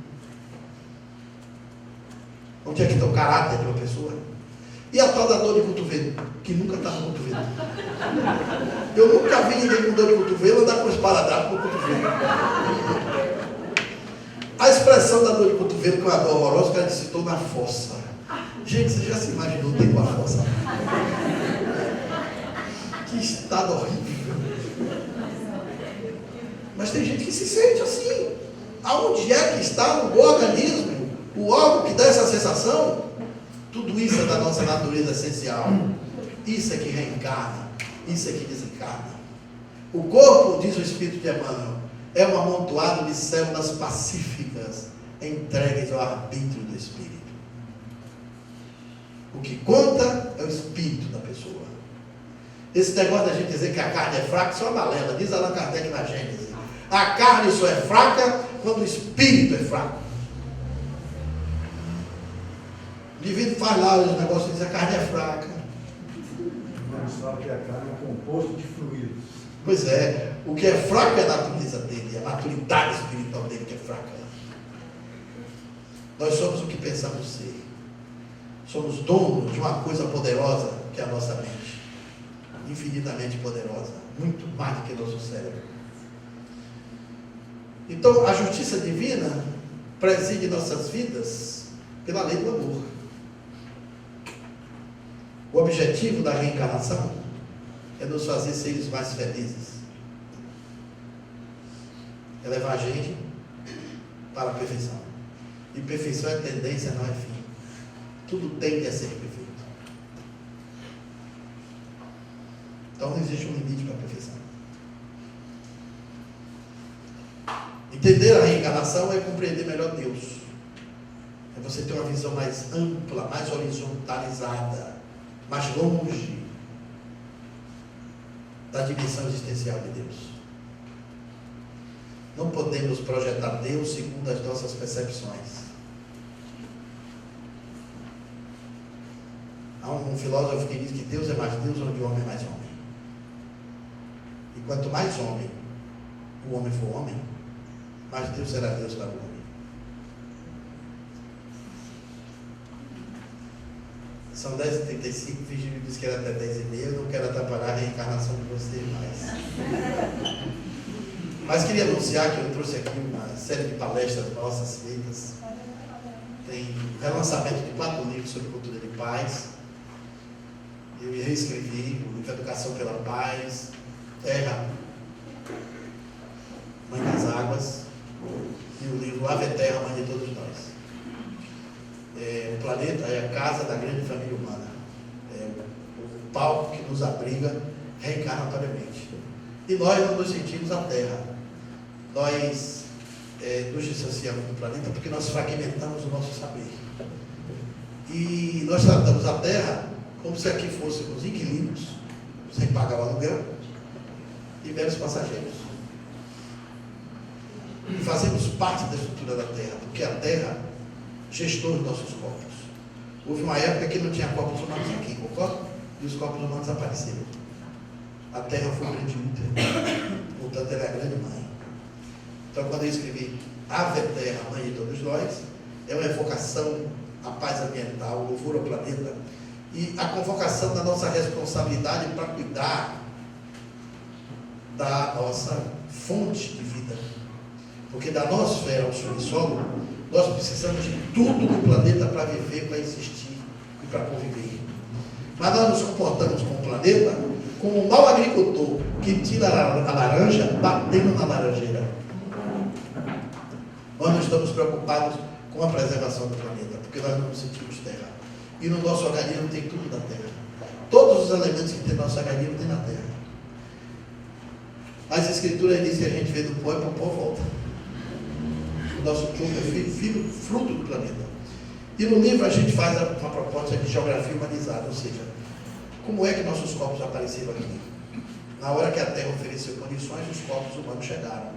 Onde é que está o caráter de uma pessoa? E a tal da dor de cotovelo, que nunca está no cotovelo. Eu nunca vi ninguém com dor de cotovelo andar com esparadrapo no cotovelo. A expressão da dor de cotovelo, que é uma dor horrorosa, que ela disse: estou na fossa. Gente, você já se imaginou dentro de uma fossa? Que estado horrível. Mas tem gente que se sente assim. Aonde é que está no organismo o órgão que dá essa sensação? Tudo isso é da nossa natureza essencial. Isso é que reencarna. Isso é que desencarna. O corpo, diz o Espírito de Emmanuel, é um amontoado de células pacíficas entregues ao arbítrio do Espírito. O que conta é o espírito da pessoa. Esse negócio da gente dizer que a carne é fraca, isso é uma balela. Diz Allan Kardec na Gênese: a carne só é fraca quando o espírito é fraco. O indivíduo faz lá os negócios e diz: a carne é fraca. Mas sabe que a carne é um composto de fluidos. Pois é, o que é fraco é a natureza dele, a maturidade espiritual dele que é fraca. Nós somos o que pensamos ser. Somos donos de uma coisa poderosa que é a nossa mente. Infinitamente poderosa, muito mais do que nosso cérebro. Então, a justiça divina preside nossas vidas pela lei do amor. O objetivo da reencarnação é nos fazer seres mais felizes. É levar a gente para a perfeição. E perfeição é tendência, não é fim. Tudo tende a ser perfeito. Então não existe um limite para a perfeição. Entender a reencarnação é compreender melhor Deus. É você ter uma visão mais ampla, mais horizontalizada, mais longe da dimensão existencial de Deus. Não podemos projetar Deus segundo as nossas percepções. Há um filósofo que diz que Deus é mais Deus onde o homem é mais homem. E quanto mais homem o homem for homem, mais Deus será Deus para o homem. São 10h35, o Virgílio disse que era até 10h30, eu não quero atrapalhar a reencarnação de vocês mais. Mas queria anunciar que eu trouxe aqui uma série de palestras nossas feitas. Tem relançamento de 4 livros sobre cultura de paz. Eu reescrevi o livro Educação pela Paz, Terra, Mãe das Águas, e o livro Ave Terra, Mãe de Todos Nós. O planeta é a casa da grande família humana. É o palco que nos abriga reencarnatoriamente. E nós não nos sentimos a Terra. Nós nos distanciamos do planeta porque nós fragmentamos o nosso saber. E nós tratamos a Terra como se aqui fôssemos inquilinos, sem pagar o aluguel, e meros passageiros. E fazemos parte da estrutura da Terra, porque a Terra gestou os nossos corpos. Houve uma época que não tinha corpos humanos aqui, concorda? E os corpos humanos apareceram. A Terra foi o grande útero, portanto ela é a grande mãe. Então quando eu escrevi Ave Terra, Mãe de Todos Nós, é uma evocação à paz ambiental, ao louvor ao planeta, e a convocação da nossa responsabilidade para cuidar da nossa fonte de vida. Porque da noosfera ao subsolo, nós precisamos de tudo no planeta para viver, para existir e para conviver. Mas nós nos comportamos com o planeta como um mau agricultor que tira a laranja batendo na laranjeira. Nós não estamos preocupados com a preservação do planeta, porque nós não nos sentimos terra. E no nosso organismo tem tudo da terra. Todos os elementos que tem no nosso organismo tem na terra. As escrituras dizem que a gente vem do pó e para o pó volta. O nosso corpo é fruto do planeta. E no livro a gente faz uma proposta de geografia humanizada, ou seja, como é que nossos corpos apareceram aqui? Na hora que a Terra ofereceu condições, os corpos humanos chegaram.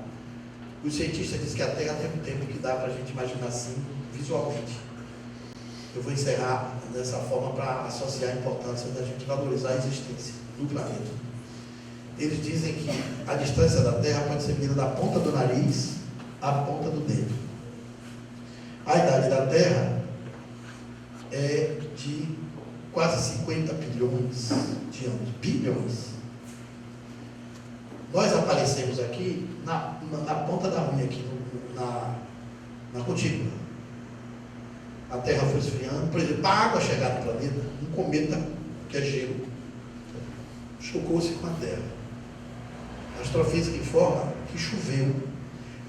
Os cientistas dizem que a Terra tem um tempo que dá para a gente imaginar assim, visualmente. Eu vou encerrar dessa forma para associar a importância da gente valorizar a existência do planeta. Eles dizem que a distância da Terra pode ser medida da ponta do nariz à ponta do dedo. A idade da Terra é de quase 50 bilhões de anos. Bilhões. Nós aparecemos aqui na ponta da unha, aqui na cutícula. A Terra foi esfriando. Por exemplo, a água chegar no planeta, um cometa que é gelo, chocou-se com a Terra. A astrofísica informa que choveu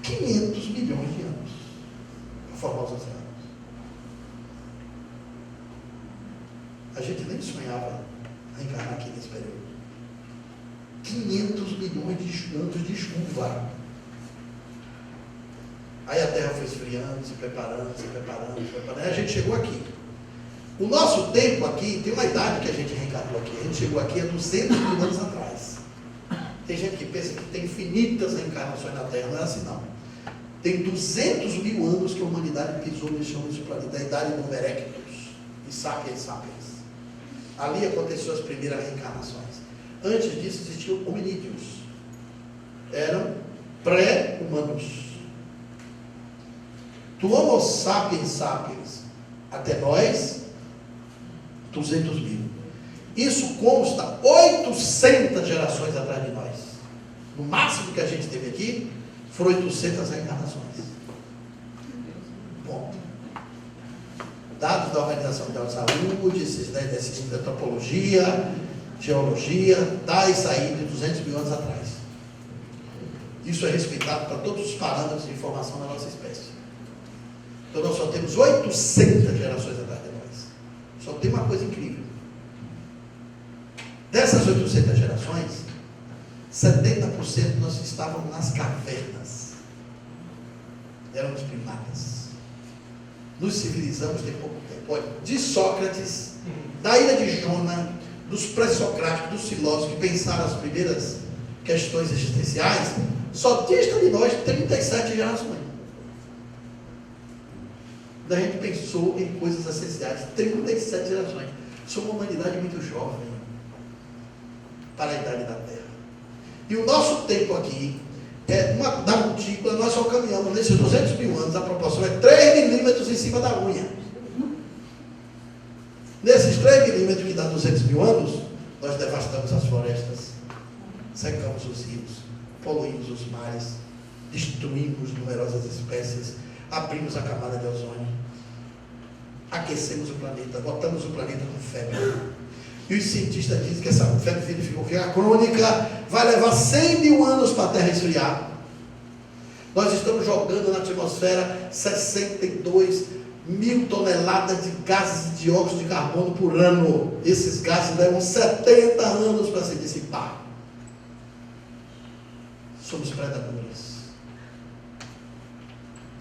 500 milhões de anos para formar os oceanos. A gente nem sonhava reencarnar aqui nesse período. 500 milhões de anos de chuva. Aí a Terra foi esfriando, se preparando. Aí a gente chegou aqui. O nosso tempo aqui, tem uma idade que a gente reencarnou aqui. A gente chegou aqui há 200 mil anos atrás. Tem gente que pensa que tem infinitas reencarnações na Terra. Não é assim, não. Tem 200 mil anos que a humanidade pisou no chão desse planeta. A idade do Homo erectus e Sapiens sapiens. Ali aconteceu as primeiras reencarnações. Antes disso existiam hominídeos. Eram pré-humanos. Do Homo sapiens sapiens até nós, 200 mil. Isso consta 800 gerações atrás de nós. No máximo que a gente teve aqui, foram 800 reencarnações. dados da Organização Mundial de Saúde, esses de antropologia, geologia, dá isso aí de 200 mil anos atrás. Isso é respeitado para todos os parâmetros de informação da nossa espécie. Então nós só temos 800 gerações atrás de nós. Só tem uma coisa incrível. Dessas 800 gerações, 70% nós estávamos nas cavernas. Éramos primatas. Nos civilizamos tem pouco tempo. Olha, de Sócrates, da ilha de Jona, dos pré-socráticos, dos filósofos que pensaram as primeiras questões existenciais, só dista de nós 37 gerações. A gente pensou em coisas essenciais, 37 gerações. Somos uma humanidade muito jovem para a idade da Terra. E o nosso tempo aqui, da cutícula, nós só caminhamos nesses 200 mil anos, a proporção é 3 milímetros em cima da unha. Nesses 3 milímetros que dá 200 mil anos, nós devastamos as florestas, secamos os rios, poluímos os mares, destruímos numerosas espécies, abrimos a camada de ozônio, aquecemos o planeta, botamos o planeta com febre. E os cientistas dizem que essa febre verificou que a crônica vai levar 100 mil anos para a Terra esfriar. Nós estamos jogando na atmosfera 62 mil toneladas de gases de dióxido de carbono por ano. Esses gases levam 70 anos para se dissipar. Somos predadores.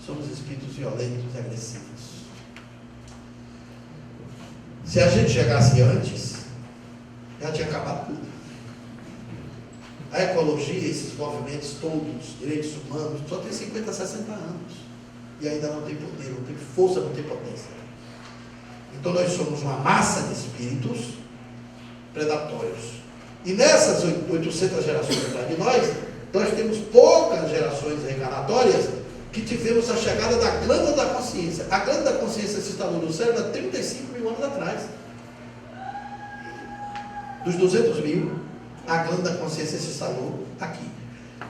Somos espíritos violentos e agressivos. Se a gente chegasse antes, já tinha acabado tudo. A ecologia, esses movimentos todos, direitos humanos, só tem 50, 60 anos. E ainda não tem poder, não tem força, não tem potência. Então nós somos uma massa de espíritos predatórios. E nessas 800 gerações atrás de nós temos poucas gerações reencarnatórias que tivemos a chegada da glândula da consciência. A glândula da consciência se instalou no cérebro há 35 mil anos atrás. Dos 200 mil, a glândula da consciência se instalou aqui.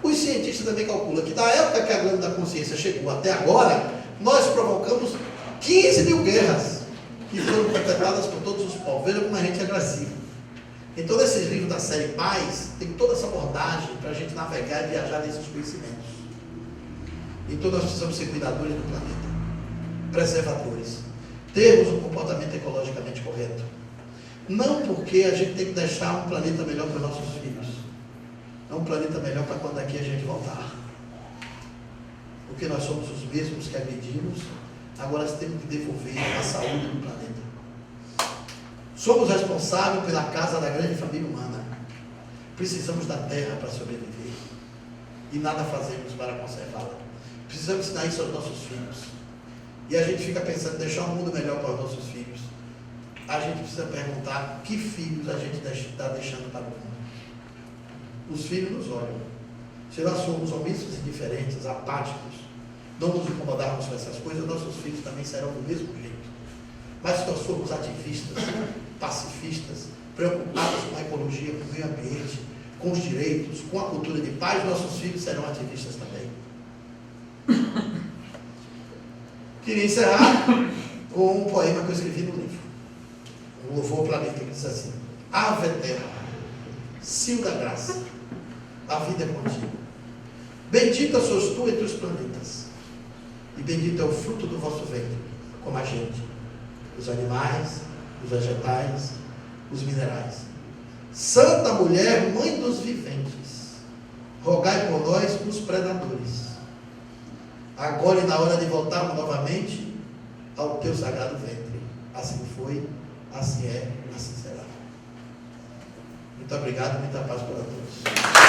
Os cientistas também calculam que da época que a glândula da consciência chegou até agora, nós provocamos 15 mil guerras que foram perpetradas por todos os povos. Veja como a gente é agressivo. Então, nesses livros da série Paz, tem toda essa abordagem para a gente navegar e viajar nesses conhecimentos. Então, nós precisamos ser cuidadores do planeta, preservadores, termos um comportamento ecologicamente correto. Não porque a gente tem que deixar um planeta melhor para os nossos filhos. É um planeta melhor para quando aqui a gente voltar. Porque nós somos os mesmos que agredimos, agora temos que devolver a saúde do planeta. Somos responsáveis pela casa da grande família humana. Precisamos da terra para sobreviver. E nada fazemos para conservá-la. Precisamos ensinar isso aos nossos filhos. E a gente fica pensando em deixar um mundo melhor para os nossos filhos. A gente precisa perguntar que filhos a gente está deixando para o mundo. Os filhos nos olham. Se nós formos omissos e indiferentes, apáticos, não nos incomodarmos com essas coisas, nossos filhos também serão do mesmo jeito. Mas se nós formos ativistas, pacifistas, preocupados com a ecologia, com o meio ambiente, com os direitos, com a cultura de paz, nossos filhos serão ativistas também. Queria encerrar com um poema que eu escrevi no livro. Um louvor ao planeta, que diz assim: Ave terra, cio da graça, a vida é contigo. Bendita sois tu entre os planetas, e bendito é o fruto do vosso ventre, como a gente, os animais, os vegetais, os minerais. Santa mulher, mãe dos viventes, rogai por nós, os predadores, agora e na hora de voltarmos novamente ao teu sagrado ventre. Assim foi, assim é, assim será. Muito obrigado, muita paz para todos.